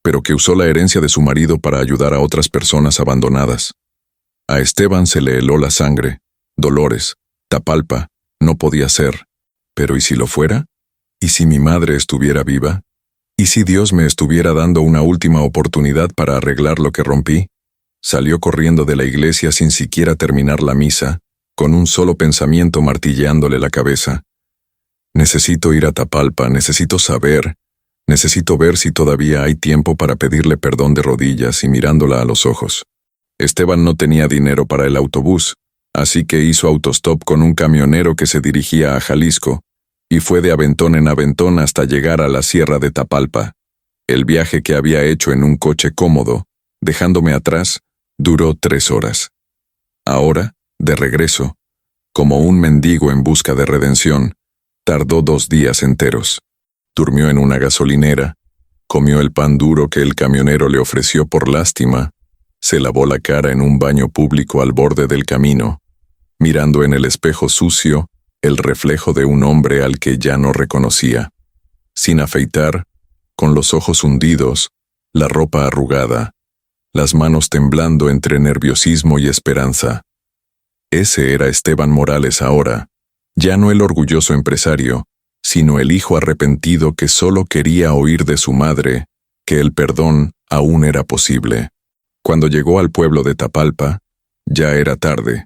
pero que usó la herencia de su marido para ayudar a otras personas abandonadas. A Esteban se le heló la sangre. Dolores, Tapalpa, no podía ser. Pero ¿y si lo fuera? ¿Y si mi madre estuviera viva? ¿Y si Dios me estuviera dando una última oportunidad para arreglar lo que rompí? Salió corriendo de la iglesia sin siquiera terminar la misa, con un solo pensamiento martilleándole la cabeza. Necesito ir a Tapalpa, necesito saber, necesito ver si todavía hay tiempo para pedirle perdón de rodillas y mirándola a los ojos. Esteban no tenía dinero para el autobús, así que hizo autostop con un camionero que se dirigía a Jalisco, y fue de aventón en aventón hasta llegar a la Sierra de Tapalpa. El viaje que había hecho en un coche cómodo, dejándome atrás, duró 3 horas. Ahora, de regreso, como un mendigo en busca de redención, tardó 2 días enteros. Durmió en una gasolinera, comió el pan duro que el camionero le ofreció por lástima, se lavó la cara en un baño público al borde del camino, mirando en el espejo sucio el reflejo de un hombre al que ya no reconocía. Sin afeitar, con los ojos hundidos, la ropa arrugada, las manos temblando entre nerviosismo y esperanza. Ese era Esteban Morales ahora, ya no el orgulloso empresario, sino el hijo arrepentido que solo quería oír de su madre que el perdón aún era posible. Cuando llegó al pueblo de Tapalpa, ya era tarde.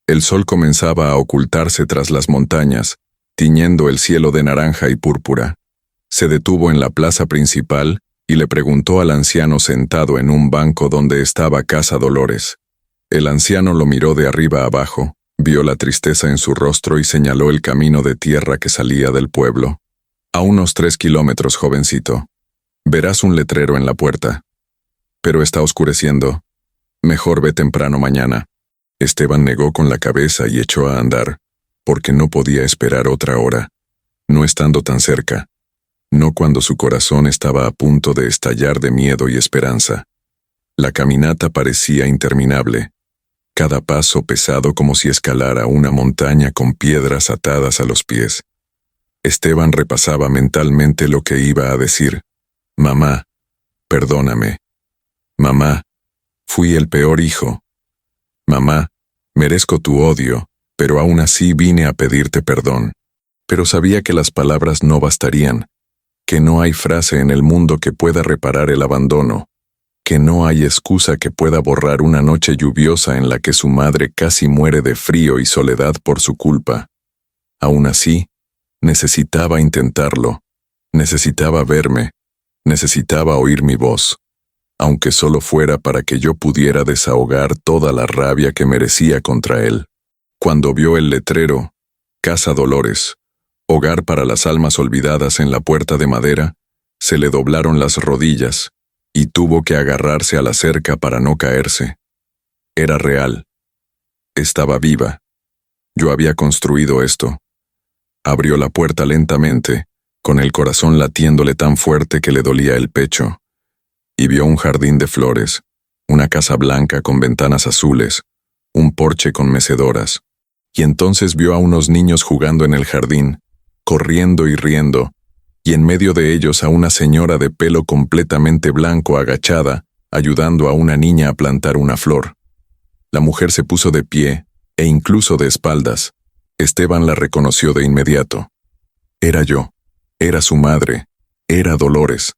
El sol comenzaba a ocultarse tras las montañas, tiñendo el cielo de naranja y púrpura. Se detuvo en la plaza principal y le preguntó al anciano sentado en un banco donde estaba Casa Dolores. El anciano lo miró de arriba abajo, vio la tristeza en su rostro y señaló el camino de tierra que salía del pueblo. A unos 3 kilómetros, jovencito. Verás un letrero en la puerta. Pero está oscureciendo. Mejor ve temprano mañana. Esteban negó con la cabeza y echó a andar, porque no podía esperar otra hora, no estando tan cerca. no cuando su corazón estaba a punto de estallar de miedo y esperanza. La caminata parecía interminable, cada paso pesado como si escalara una montaña con piedras atadas a los pies. Esteban repasaba mentalmente lo que iba a decir. Mamá, perdóname. Mamá, fui el peor hijo. Mamá, merezco tu odio, pero aún así vine a pedirte perdón. Pero sabía que las palabras no bastarían, que no hay frase en el mundo que pueda reparar el abandono, que no hay excusa que pueda borrar una noche lluviosa en la que su madre casi muere de frío y soledad por su culpa. Aún así, necesitaba intentarlo, necesitaba verme, necesitaba oír mi voz, aunque solo fuera para que yo pudiera desahogar toda la rabia que merecía contra él. Cuando vio el letrero, Casa Dolores, hogar para las almas olvidadas en la puerta de madera, se le doblaron las rodillas y tuvo que agarrarse a la cerca para no caerse. Era real. Estaba viva. Yo había construido esto. Abrió la puerta lentamente, con el corazón latiéndole tan fuerte que le dolía el pecho, y vio un jardín de flores, una casa blanca con ventanas azules, un porche con mecedoras, y entonces vio a unos niños jugando en el jardín, corriendo y riendo, y en medio de ellos a una señora de pelo completamente blanco agachada, ayudando a una niña a plantar una flor. La mujer se puso de pie, e incluso de espaldas. Esteban la reconoció de inmediato. Era yo, era su madre, era Dolores.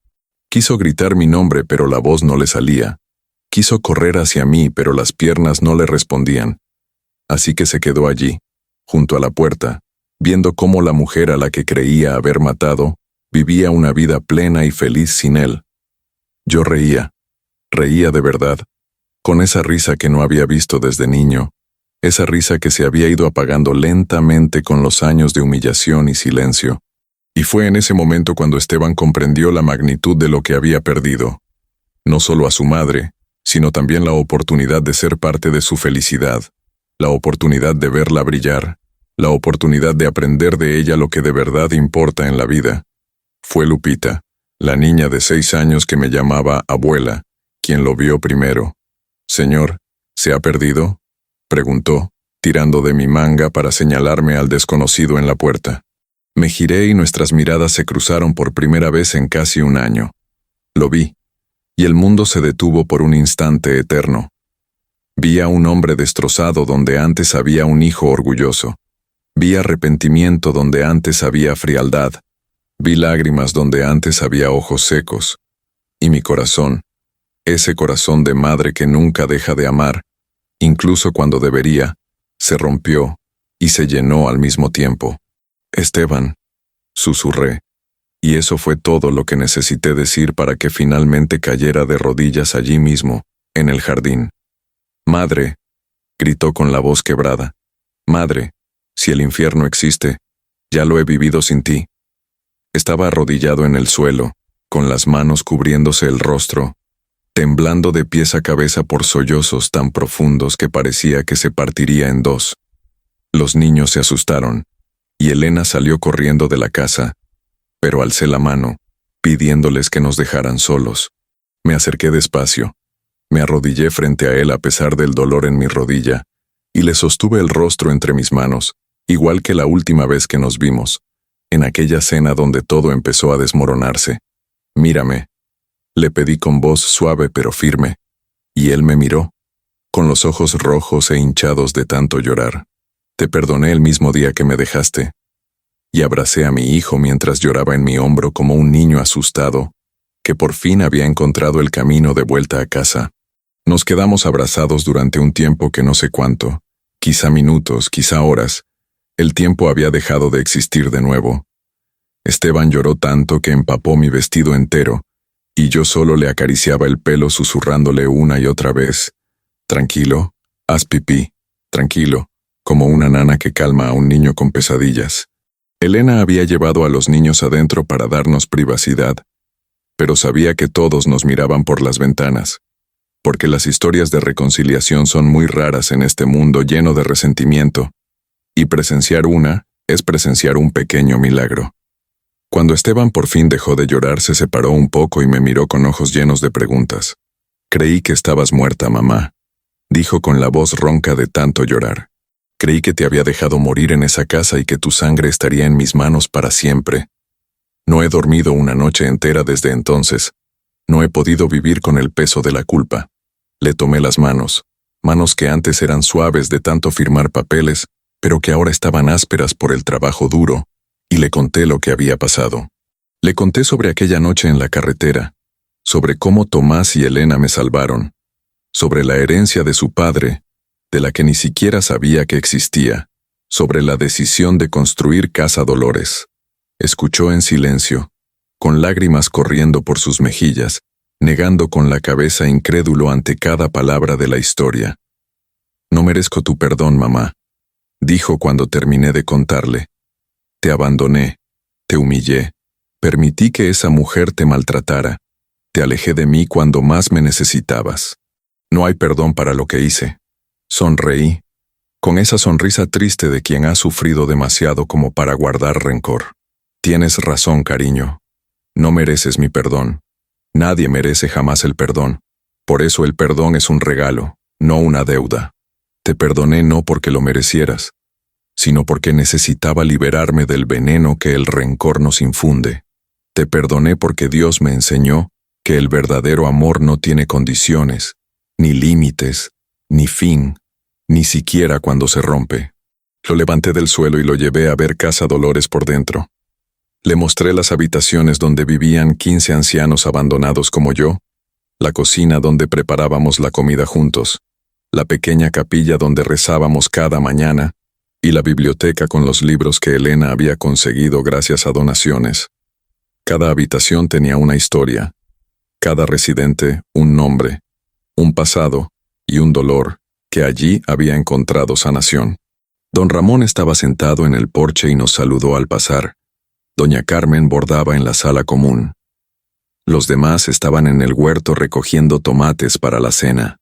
Quiso gritar mi nombre, pero la voz no le salía. Quiso correr hacia mí, pero las piernas no le respondían. Así que se quedó allí, junto a la puerta, viendo cómo la mujer a la que creía haber matado, vivía una vida plena y feliz sin él. Yo reía de verdad, con esa risa que no había visto desde niño, esa risa que se había ido apagando lentamente con los años de humillación y silencio. Y fue en ese momento cuando Esteban comprendió la magnitud de lo que había perdido. No solo a su madre, sino también la oportunidad de ser parte de su felicidad, la oportunidad de verla brillar, la oportunidad de aprender de ella lo que de verdad importa en la vida. Fue Lupita, la niña de 6 años que me llamaba abuela, quien lo vio primero. «Señor, ¿se ha perdido?», preguntó, tirando de mi manga para señalarme al desconocido en la puerta. Me giré y nuestras miradas se cruzaron por primera vez en casi un año. Lo vi, y el mundo se detuvo por un instante eterno. Vi a un hombre destrozado donde antes había un hijo orgulloso. Vi arrepentimiento donde antes había frialdad. Vi lágrimas donde antes había ojos secos. Y mi corazón, ese corazón de madre que nunca deja de amar, incluso cuando debería, se rompió y se llenó al mismo tiempo. «Esteban», susurré, y eso fue todo lo que necesité decir para que finalmente cayera de rodillas allí mismo, en el jardín. «Madre», gritó con la voz quebrada, «madre, si el infierno existe, ya lo he vivido sin ti». Estaba arrodillado en el suelo, con las manos cubriéndose el rostro, temblando de pies a cabeza por sollozos tan profundos que parecía que se partiría en dos. Los niños se asustaron, y Elena salió corriendo de la casa, pero alcé la mano, pidiéndoles que nos dejaran solos. Me acerqué despacio, me arrodillé frente a él a pesar del dolor en mi rodilla, y le sostuve el rostro entre mis manos, igual que la última vez que nos vimos, en aquella cena donde todo empezó a desmoronarse. «Mírame», le pedí con voz suave pero firme, y él me miró, con los ojos rojos e hinchados de tanto llorar. «Te perdoné el mismo día que me dejaste», y abracé a mi hijo mientras lloraba en mi hombro como un niño asustado, que por fin había encontrado el camino de vuelta a casa. Nos quedamos abrazados durante un tiempo que no sé cuánto, quizá minutos, quizá horas. El tiempo había dejado de existir de nuevo. Esteban lloró tanto que empapó mi vestido entero, y yo solo le acariciaba el pelo susurrándole una y otra vez: «Tranquilo, haz pipí, tranquilo», como una nana que calma a un niño con pesadillas. Elena había llevado a los niños adentro para darnos privacidad, pero sabía que todos nos miraban por las ventanas, porque las historias de reconciliación son muy raras en este mundo lleno de resentimiento, y presenciar una es presenciar un pequeño milagro. Cuando Esteban por fin dejó de llorar, se separó un poco y me miró con ojos llenos de preguntas. Creí que estabas muerta, mamá, dijo con la voz ronca de tanto llorar. Creí que te había dejado morir en esa casa y que tu sangre estaría en mis manos para siempre. No he dormido una noche entera desde entonces. No he podido vivir con el peso de la culpa. Le tomé las manos que antes eran suaves de tanto firmar papeles, pero que ahora estaban ásperas por el trabajo duro, y le conté lo que había pasado. Le conté sobre aquella noche en la carretera, sobre cómo Tomás y Elena me salvaron, sobre la herencia de su padre, de la que ni siquiera sabía que existía, sobre la decisión de construir Casa Dolores. Escuchó en silencio, con lágrimas corriendo por sus mejillas, negando con la cabeza incrédulo ante cada palabra de la historia. No merezco tu perdón, mamá, dijo cuando terminé de contarle. Te abandoné, te humillé, permití que esa mujer te maltratara, te alejé de mí cuando más me necesitabas. No hay perdón para lo que hice. Sonreí, con esa sonrisa triste de quien ha sufrido demasiado como para guardar rencor. Tienes razón, cariño. No mereces mi perdón. Nadie merece jamás el perdón. Por eso el perdón es un regalo, no una deuda. Te perdoné no porque lo merecieras, sino porque necesitaba liberarme del veneno que el rencor nos infunde. Te perdoné porque Dios me enseñó que el verdadero amor no tiene condiciones, ni límites, ni fin, ni siquiera cuando se rompe. Lo levanté del suelo y lo llevé a ver Casa Dolores por dentro. Le mostré las habitaciones donde vivían 15 ancianos abandonados como yo, la cocina donde preparábamos la comida juntos, la pequeña capilla donde rezábamos cada mañana, y la biblioteca con los libros que Elena había conseguido gracias a donaciones. Cada habitación tenía una historia, cada residente un nombre, un pasado y un dolor que allí había encontrado sanación. Don Ramón estaba sentado en el porche y nos saludó al pasar. Doña Carmen bordaba en la sala común. Los demás estaban en el huerto recogiendo tomates para la cena.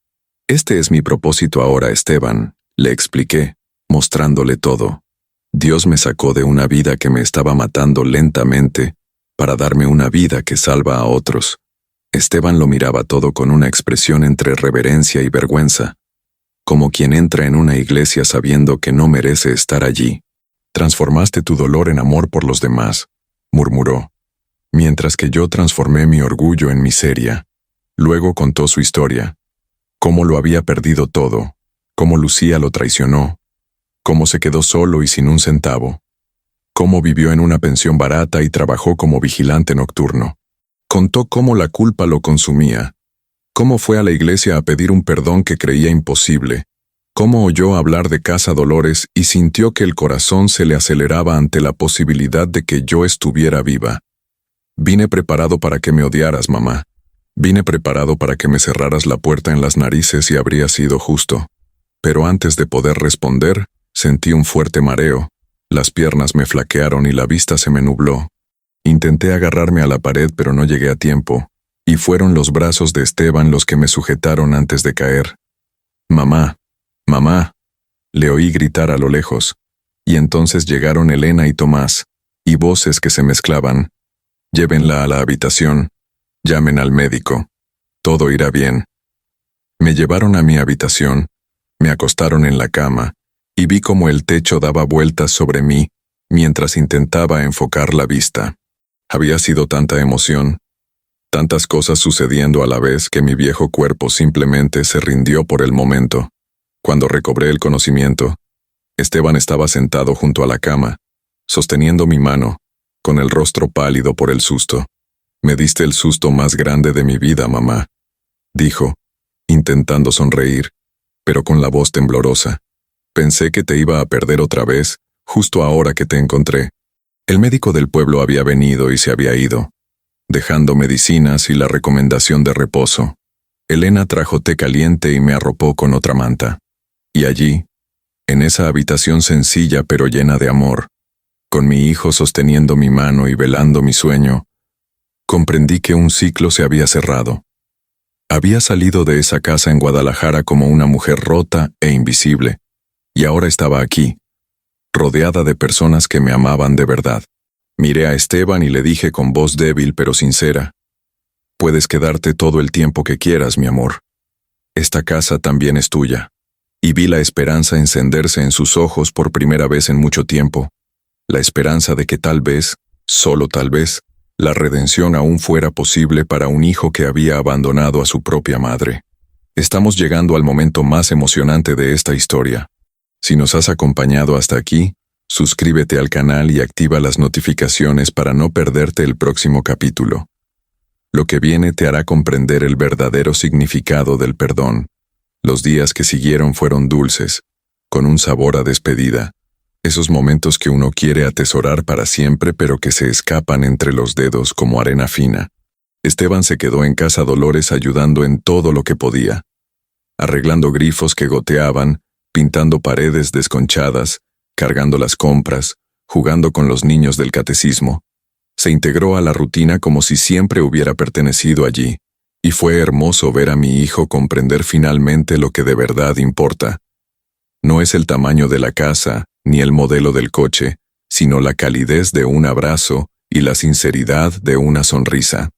Este es mi propósito ahora, Esteban, le expliqué, mostrándole todo. Dios me sacó de una vida que me estaba matando lentamente para darme una vida que salva a otros. Esteban lo miraba todo con una expresión entre reverencia y vergüenza, como quien entra en una iglesia sabiendo que no merece estar allí. Transformaste tu dolor en amor por los demás, murmuró, mientras que yo transformé mi orgullo en miseria. Luego contó su historia, cómo lo había perdido todo, cómo Lucía lo traicionó, cómo se quedó solo y sin un centavo, cómo vivió en una pensión barata y trabajó como vigilante nocturno. Contó cómo la culpa lo consumía, cómo fue a la iglesia a pedir un perdón que creía imposible, cómo oyó hablar de Casa Dolores y sintió que el corazón se le aceleraba ante la posibilidad de que yo estuviera viva. Vine preparado para que me odiaras, mamá. Vine preparado para que me cerraras la puerta en las narices y habría sido justo. Pero antes de poder responder, sentí un fuerte mareo, las piernas me flaquearon y la vista se me nubló. Intenté agarrarme a la pared pero no llegué a tiempo, y fueron los brazos de Esteban los que me sujetaron antes de caer. Mamá, mamá, le oí gritar a lo lejos, y entonces llegaron Elena y Tomás, y voces que se mezclaban. Llévenla a la habitación, llamen al médico, todo irá bien. Me llevaron a mi habitación, me acostaron en la cama, y vi cómo el techo daba vueltas sobre mí, mientras intentaba enfocar la vista. Había sido tanta emoción, tantas cosas sucediendo a la vez que mi viejo cuerpo simplemente se rindió por el momento. Cuando recobré el conocimiento, Esteban estaba sentado junto a la cama, sosteniendo mi mano, con el rostro pálido por el susto. Me diste el susto más grande de mi vida, mamá, dijo, intentando sonreír, pero con la voz temblorosa. Pensé que te iba a perder otra vez, justo ahora que te encontré. El médico del pueblo había venido y se había ido, dejando medicinas y la recomendación de reposo. Elena trajo té caliente y me arropó con otra manta. Y allí, en esa habitación sencilla pero llena de amor, con mi hijo sosteniendo mi mano y velando mi sueño, comprendí que un ciclo se había cerrado. Había salido de esa casa en Guadalajara como una mujer rota e invisible, y ahora estaba aquí, rodeada de personas que me amaban de verdad. Miré a Esteban y le dije con voz débil pero sincera: «Puedes quedarte todo el tiempo que quieras, mi amor. Esta casa también es tuya». Y vi la esperanza encenderse en sus ojos por primera vez en mucho tiempo, la esperanza de que tal vez, solo tal vez, la redención aún fuera posible para un hijo que había abandonado a su propia madre. Estamos llegando al momento más emocionante de esta historia. Si nos has acompañado hasta aquí, suscríbete al canal y activa las notificaciones para no perderte el próximo capítulo. Lo que viene te hará comprender el verdadero significado del perdón. Los días que siguieron fueron dulces, con un sabor a despedida. Esos momentos que uno quiere atesorar para siempre pero que se escapan entre los dedos como arena fina. Esteban se quedó en casa Dolores ayudando en todo lo que podía. Arreglando grifos que goteaban, pintando paredes desconchadas, cargando las compras, jugando con los niños del catecismo. Se integró a la rutina como si siempre hubiera pertenecido allí, y fue hermoso ver a mi hijo comprender finalmente lo que de verdad importa. No es el tamaño de la casa, ni el modelo del coche, sino la calidez de un abrazo y la sinceridad de una sonrisa.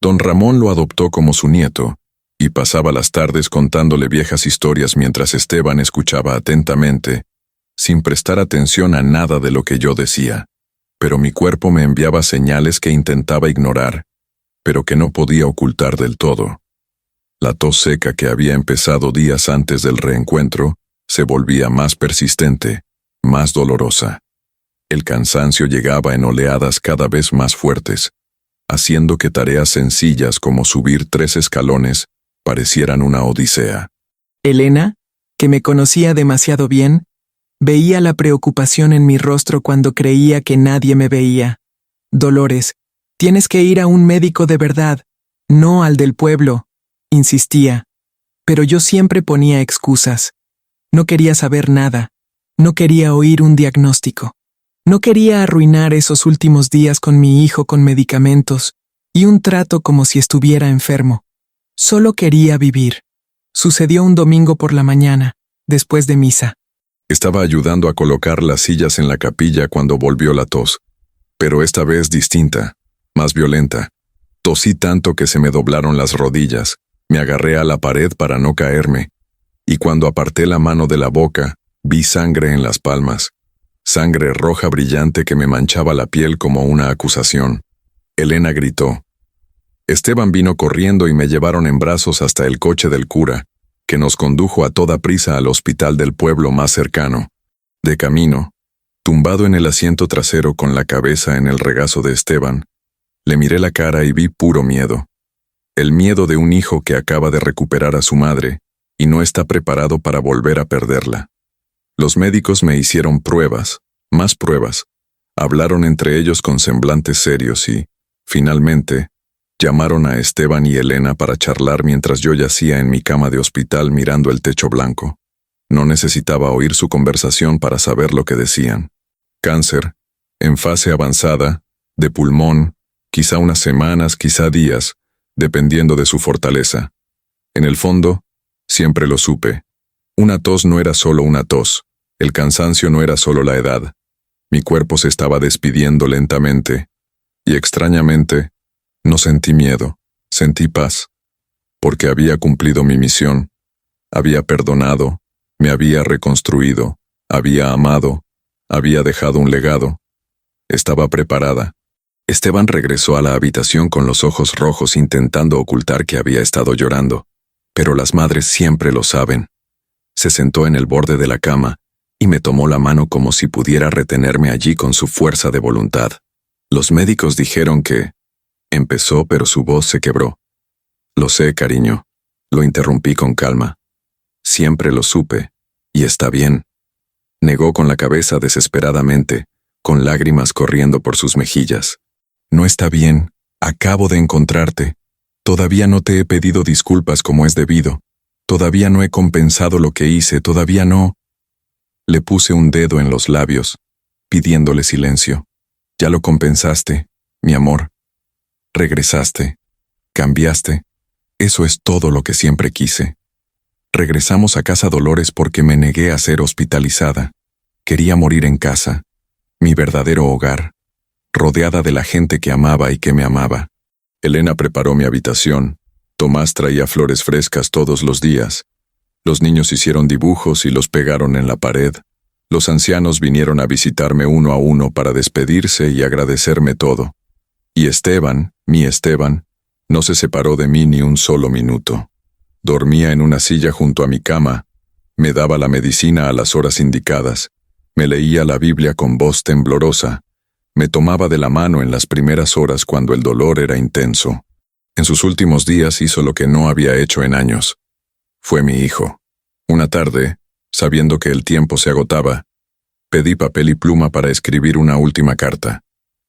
Don Ramón lo adoptó como su nieto, y pasaba las tardes contándole viejas historias mientras Esteban escuchaba atentamente, sin prestar atención a nada de lo que yo decía. Pero mi cuerpo me enviaba señales que intentaba ignorar, pero que no podía ocultar del todo. La tos seca que había empezado días antes del reencuentro se volvía más persistente, más dolorosa. El cansancio llegaba en oleadas cada vez más fuertes, haciendo que tareas sencillas como subir 3 escalones parecieran una odisea. Elena, que me conocía demasiado bien, veía la preocupación en mi rostro cuando creía que nadie me veía. Dolores, tienes que ir a un médico de verdad, no al del pueblo, insistía. Pero yo siempre ponía excusas. No quería saber nada. No quería oír un diagnóstico. No quería arruinar esos últimos días con mi hijo con medicamentos y un trato como si estuviera enfermo. Solo quería vivir. Sucedió un domingo por la mañana, después de misa. Estaba ayudando a colocar las sillas en la capilla cuando volvió la tos, pero esta vez distinta, más violenta. Tosí tanto que se me doblaron las rodillas, me agarré a la pared para no caerme, y cuando aparté la mano de la boca, vi sangre en las palmas, sangre roja brillante que me manchaba la piel como una acusación. Elena gritó. Esteban vino corriendo y me llevaron en brazos hasta el coche del cura, que nos condujo a toda prisa al hospital del pueblo más cercano. De camino, tumbado en el asiento trasero con la cabeza en el regazo de Esteban, le miré la cara y vi puro miedo. El miedo de un hijo que acaba de recuperar a su madre y no está preparado para volver a perderla. Los médicos me hicieron pruebas, más pruebas. Hablaron entre ellos con semblantes serios y, finalmente, llamaron a Esteban y Elena para charlar mientras yo yacía en mi cama de hospital mirando el techo blanco. No necesitaba oír su conversación para saber lo que decían. Cáncer, en fase avanzada, de pulmón, quizá unas semanas, quizá días, dependiendo de su fortaleza. En el fondo, siempre lo supe. Una tos no era solo una tos, el cansancio no era solo la edad. Mi cuerpo se estaba despidiendo lentamente, y extrañamente, no sentí miedo, sentí paz, porque había cumplido mi misión, había perdonado, me había reconstruido, había amado, había dejado un legado. Estaba preparada. Esteban regresó a la habitación con los ojos rojos intentando ocultar que había estado llorando, pero las madres siempre lo saben. Se sentó en el borde de la cama y me tomó la mano como si pudiera retenerme allí con su fuerza de voluntad. Los médicos dijeron que... Empezó, pero su voz se quebró. Lo sé, cariño. Lo interrumpí con calma. Siempre lo supe, y está bien. Negó con la cabeza desesperadamente, con lágrimas corriendo por sus mejillas. No está bien, acabo de encontrarte. Todavía no te he pedido disculpas como es debido. Todavía no he compensado lo que hice, todavía no. Le puse un dedo en los labios, pidiéndole silencio. Ya lo compensaste, mi amor. Regresaste, cambiaste. Eso es todo lo que siempre quise. Regresamos a casa Dolores porque me negué a ser hospitalizada. Quería morir en casa, mi verdadero hogar. rodeada de la gente que amaba y que me amaba. Elena preparó mi habitación. Tomás traía flores frescas todos los días. Los niños hicieron dibujos y los pegaron en la pared. Los ancianos vinieron a visitarme uno a uno para despedirse y agradecerme todo. Y Esteban, mi Esteban, no se separó de mí ni un solo minuto. Dormía en una silla junto a mi cama, me daba la medicina a las horas indicadas, me leía la Biblia con voz temblorosa, me tomaba de la mano en las primeras horas cuando el dolor era intenso. En sus últimos días hizo lo que no había hecho en años. Fue mi hijo. Una tarde, sabiendo que el tiempo se agotaba, pedí papel y pluma para escribir una última carta.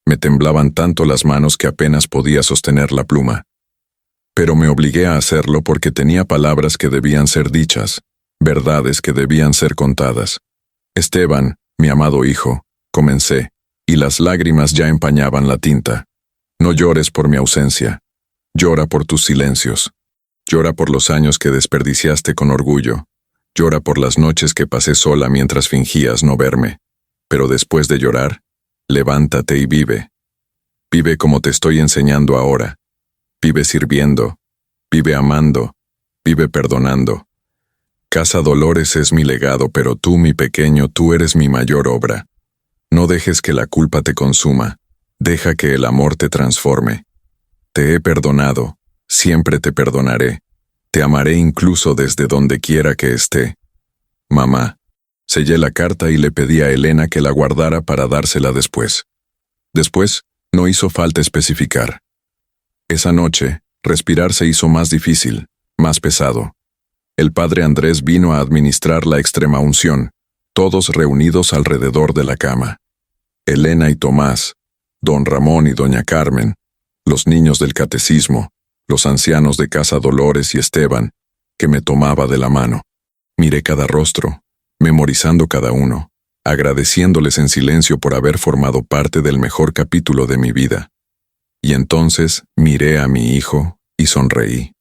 Me temblaban tanto las manos que apenas podía sostener la pluma. Pero me obligué a hacerlo porque tenía palabras que debían ser dichas, verdades que debían ser contadas. Esteban, mi amado hijo, comencé, y las lágrimas ya empañaban la tinta. No llores por mi ausencia. Llora por tus silencios. Llora por los años que desperdiciaste con orgullo. Llora por las noches que pasé sola mientras fingías no verme. Pero después de llorar, levántate y vive. Vive como te estoy enseñando ahora. Vive sirviendo. Vive amando. Vive perdonando. Casa Dolores es mi legado, pero tú, mi pequeño, tú eres mi mayor obra. No dejes que la culpa te consuma. Deja que el amor te transforme. Te he perdonado. Siempre te perdonaré. Te amaré incluso desde donde quiera que esté. Mamá. Sellé la carta y le pedí a Elena que la guardara para dársela después. Después, no hizo falta especificar. Esa noche, respirar se hizo más difícil, más pesado. El padre Andrés vino a administrar la extrema unción, todos reunidos alrededor de la cama. Elena y Tomás, don Ramón y doña Carmen, los niños del catecismo, los ancianos de Casa Dolores y Esteban, que me tomaba de la mano. Miré cada rostro, memorizando cada uno, agradeciéndoles en silencio por haber formado parte del mejor capítulo de mi vida. Y entonces miré a mi hijo y sonreí.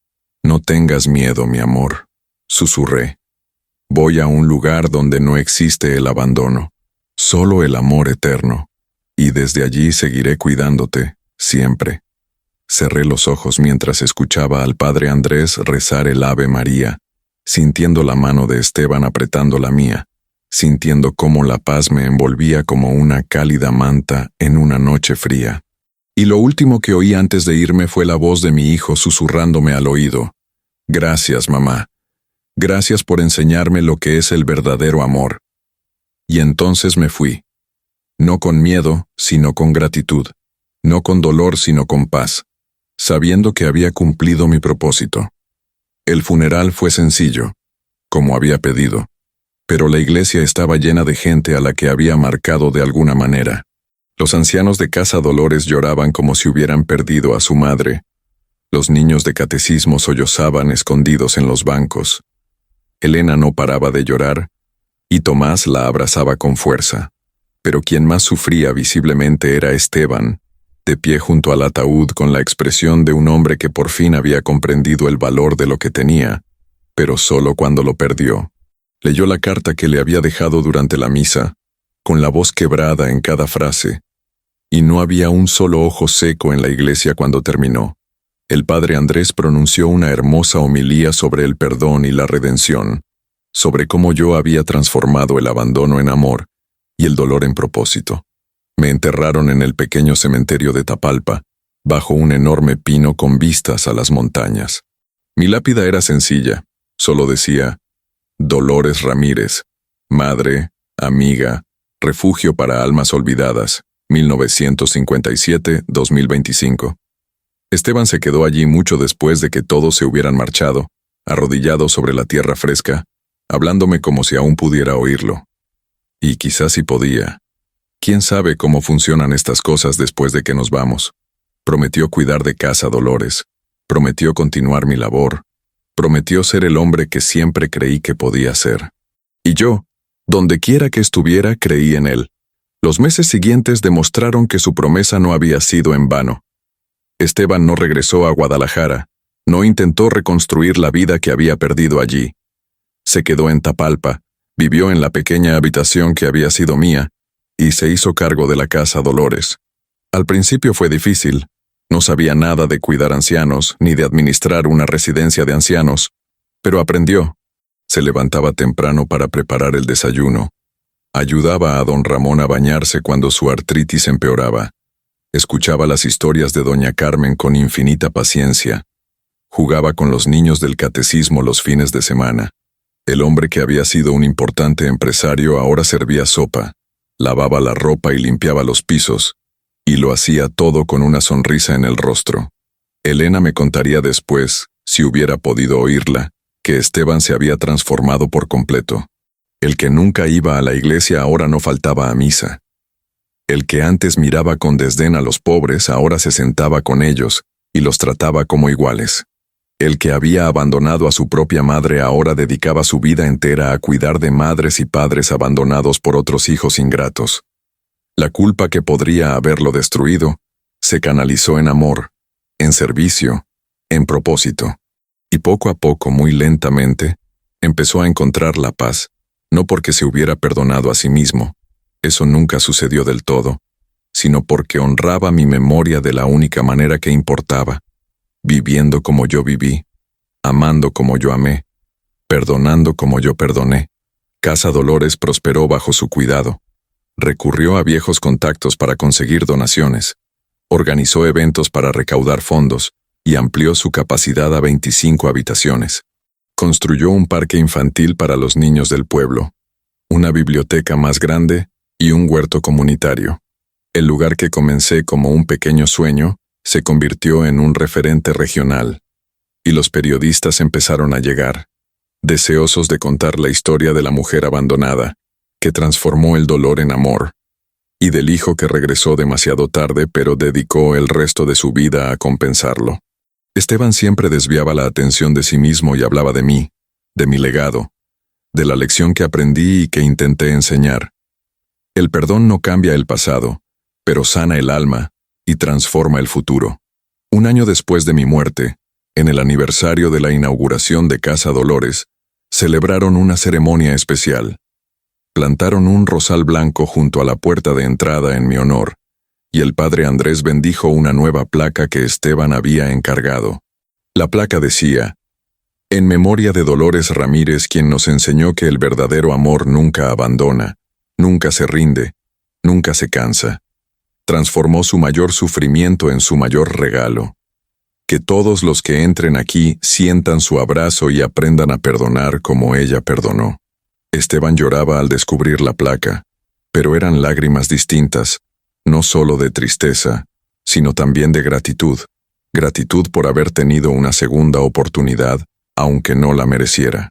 No tengas miedo, mi amor, susurré. Voy a un lugar donde no existe el abandono, solo el amor eterno, y desde allí seguiré cuidándote, siempre. Cerré los ojos mientras escuchaba al padre Andrés rezar el Ave María, sintiendo la mano de Esteban apretando la mía, sintiendo cómo la paz me envolvía como una cálida manta en una noche fría. Y lo último que oí antes de irme fue la voz de mi hijo susurrándome al oído. Gracias, mamá. Gracias por enseñarme lo que es el verdadero amor. Y entonces me fui. No con miedo, sino con gratitud. No con dolor, sino con paz, sabiendo que había cumplido mi propósito. El funeral fue sencillo, como había pedido, pero la iglesia estaba llena de gente a la que había marcado de alguna manera. Los ancianos de Casa Dolores lloraban como si hubieran perdido a su madre. Los niños de catecismo sollozaban escondidos en los bancos. Elena no paraba de llorar, y Tomás la abrazaba con fuerza. Pero quien más sufría visiblemente era Esteban, de pie junto al ataúd con la expresión de un hombre que por fin había comprendido el valor de lo que tenía, pero solo cuando lo perdió. Leyó la carta que le había dejado durante la misa, con la voz quebrada en cada frase, y no había un solo ojo seco en la iglesia cuando terminó. El padre Andrés pronunció una hermosa homilía sobre el perdón y la redención, sobre cómo yo había transformado el abandono en amor y el dolor en propósito. Me enterraron en el pequeño cementerio de Tapalpa, bajo un enorme pino con vistas a las montañas. Mi lápida era sencilla, solo decía, Dolores Ramírez, madre, amiga, refugio para almas olvidadas, 1957-2025. Esteban se quedó allí mucho después de que todos se hubieran marchado, arrodillado sobre la tierra fresca, hablándome como si aún pudiera oírlo. Y quizás si podía. ¿Quién sabe cómo funcionan estas cosas después de que nos vamos? Prometió cuidar de Casa Dolores, prometió continuar mi labor, prometió ser el hombre que siempre creí que podía ser. Y yo, donde quiera que estuviera, creí en él. Los meses siguientes demostraron que su promesa no había sido en vano. Esteban no regresó a Guadalajara, no intentó reconstruir la vida que había perdido allí. Se quedó en Tapalpa, vivió en la pequeña habitación que había sido mía, y se hizo cargo de la Casa Dolores. Al principio fue difícil. No sabía nada de cuidar ancianos, ni de administrar una residencia de ancianos, pero aprendió. Se levantaba temprano para preparar el desayuno. Ayudaba a don Ramón a bañarse cuando su artritis empeoraba. Escuchaba las historias de doña Carmen con infinita paciencia. Jugaba con los niños del catecismo los fines de semana. El hombre que había sido un importante empresario ahora servía sopa, lavaba la ropa y limpiaba los pisos, y lo hacía todo con una sonrisa en el rostro. Elena me contaría después, si hubiera podido oírla, que Esteban se había transformado por completo. El que nunca iba a la iglesia ahora no faltaba a misa. El que antes miraba con desdén a los pobres ahora se sentaba con ellos y los trataba como iguales. El que había abandonado a su propia madre ahora dedicaba su vida entera a cuidar de madres y padres abandonados por otros hijos ingratos. La culpa que podría haberlo destruido se canalizó en amor, en servicio, en propósito. Y poco a poco, muy lentamente, empezó a encontrar la paz, no porque se hubiera perdonado a sí mismo, eso nunca sucedió del todo, sino porque honraba mi memoria de la única manera que importaba, viviendo como yo viví, amando como yo amé, perdonando como yo perdoné. Casa Dolores prosperó bajo su cuidado. Recurrió a viejos contactos para conseguir donaciones, organizó eventos para recaudar fondos y amplió su capacidad a 25 habitaciones. Construyó un parque infantil para los niños del pueblo, una biblioteca más grande y un huerto comunitario. El lugar que comencé como un pequeño sueño se convirtió en un referente regional, y los periodistas empezaron a llegar, deseosos de contar la historia de la mujer abandonada, que transformó el dolor en amor, y del hijo que regresó demasiado tarde pero dedicó el resto de su vida a compensarlo. Esteban siempre desviaba la atención de sí mismo y hablaba de mí, de mi legado, de la lección que aprendí y que intenté enseñar. El perdón no cambia el pasado, pero sana el alma y transforma el futuro. Un año después de mi muerte, en el aniversario de la inauguración de Casa Dolores, celebraron una ceremonia especial. Plantaron un rosal blanco junto a la puerta de entrada en mi honor, y el padre Andrés bendijo una nueva placa que Esteban había encargado. La placa decía: en memoria de Dolores Ramírez, quien nos enseñó que el verdadero amor nunca abandona, nunca se rinde, nunca se cansa. Transformó su mayor sufrimiento en su mayor regalo. Que todos los que entren aquí sientan su abrazo y aprendan a perdonar como ella perdonó. Esteban lloraba al descubrir la placa, pero eran lágrimas distintas, no solo de tristeza, sino también de gratitud. Gratitud por haber tenido una segunda oportunidad, aunque no la mereciera.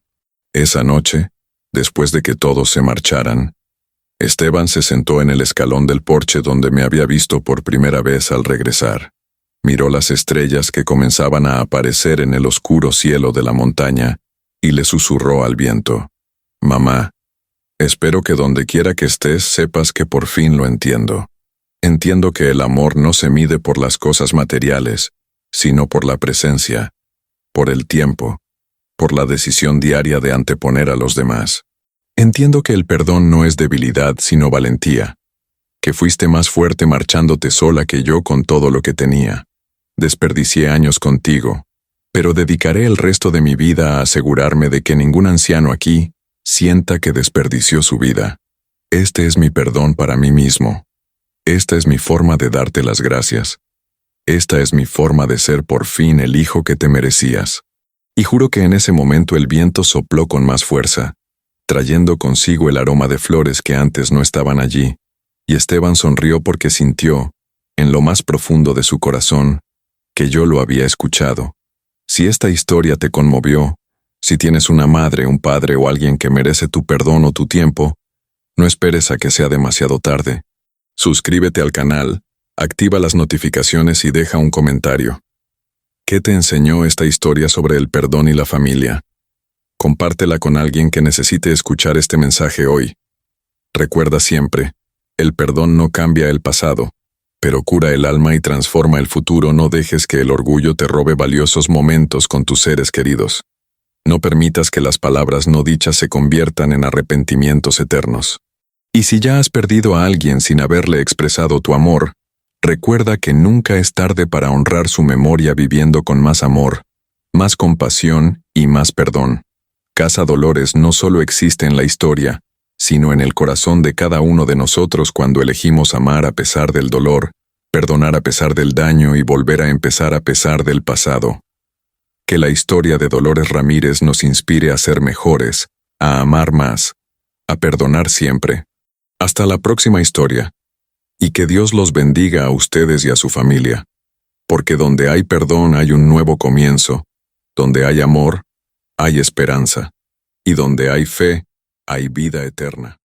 Esa noche, después de que todos se marcharan, Esteban se sentó en el escalón del porche donde me había visto por primera vez al regresar. Miró las estrellas que comenzaban a aparecer en el oscuro cielo de la montaña y le susurró al viento: mamá, espero que donde quiera que estés sepas que por fin lo entiendo. Entiendo que el amor no se mide por las cosas materiales, sino por la presencia, por el tiempo, por la decisión diaria de anteponer a los demás. Entiendo que el perdón no es debilidad, sino valentía, que fuiste más fuerte marchándote sola que yo con todo lo que tenía. Desperdicié años contigo, pero dedicaré el resto de mi vida a asegurarme de que ningún anciano aquí sienta que desperdició su vida. Este es mi perdón para mí mismo. Esta es mi forma de darte las gracias. Esta es mi forma de ser por fin el hijo que te merecías. Y juro que en ese momento el viento sopló con más fuerza, trayendo consigo el aroma de flores que antes no estaban allí, y Esteban sonrió porque sintió, en lo más profundo de su corazón, que yo lo había escuchado. Si esta historia te conmovió, si tienes una madre, un padre o alguien que merece tu perdón o tu tiempo, no esperes a que sea demasiado tarde. Suscríbete al canal, activa las notificaciones y deja un comentario. ¿Qué te enseñó esta historia sobre el perdón y la familia? Compártela con alguien que necesite escuchar este mensaje hoy. Recuerda siempre, el perdón no cambia el pasado, pero cura el alma y transforma el futuro. No dejes que el orgullo te robe valiosos momentos con tus seres queridos. No permitas que las palabras no dichas se conviertan en arrepentimientos eternos. Y si ya has perdido a alguien sin haberle expresado tu amor, Recuerda que nunca es tarde para honrar su memoria viviendo con más amor, más compasión y más perdón. Casa Dolores no solo existe en la historia, sino en el corazón de cada uno de nosotros cuando elegimos amar a pesar del dolor, perdonar a pesar del daño y volver a empezar a pesar del pasado. Que la historia de Dolores Ramírez nos inspire a ser mejores, a amar más, a perdonar siempre. Hasta la próxima historia. Y que Dios los bendiga a ustedes y a su familia. Porque donde hay perdón hay un nuevo comienzo, donde hay amor, hay esperanza, y donde hay fe, hay vida eterna.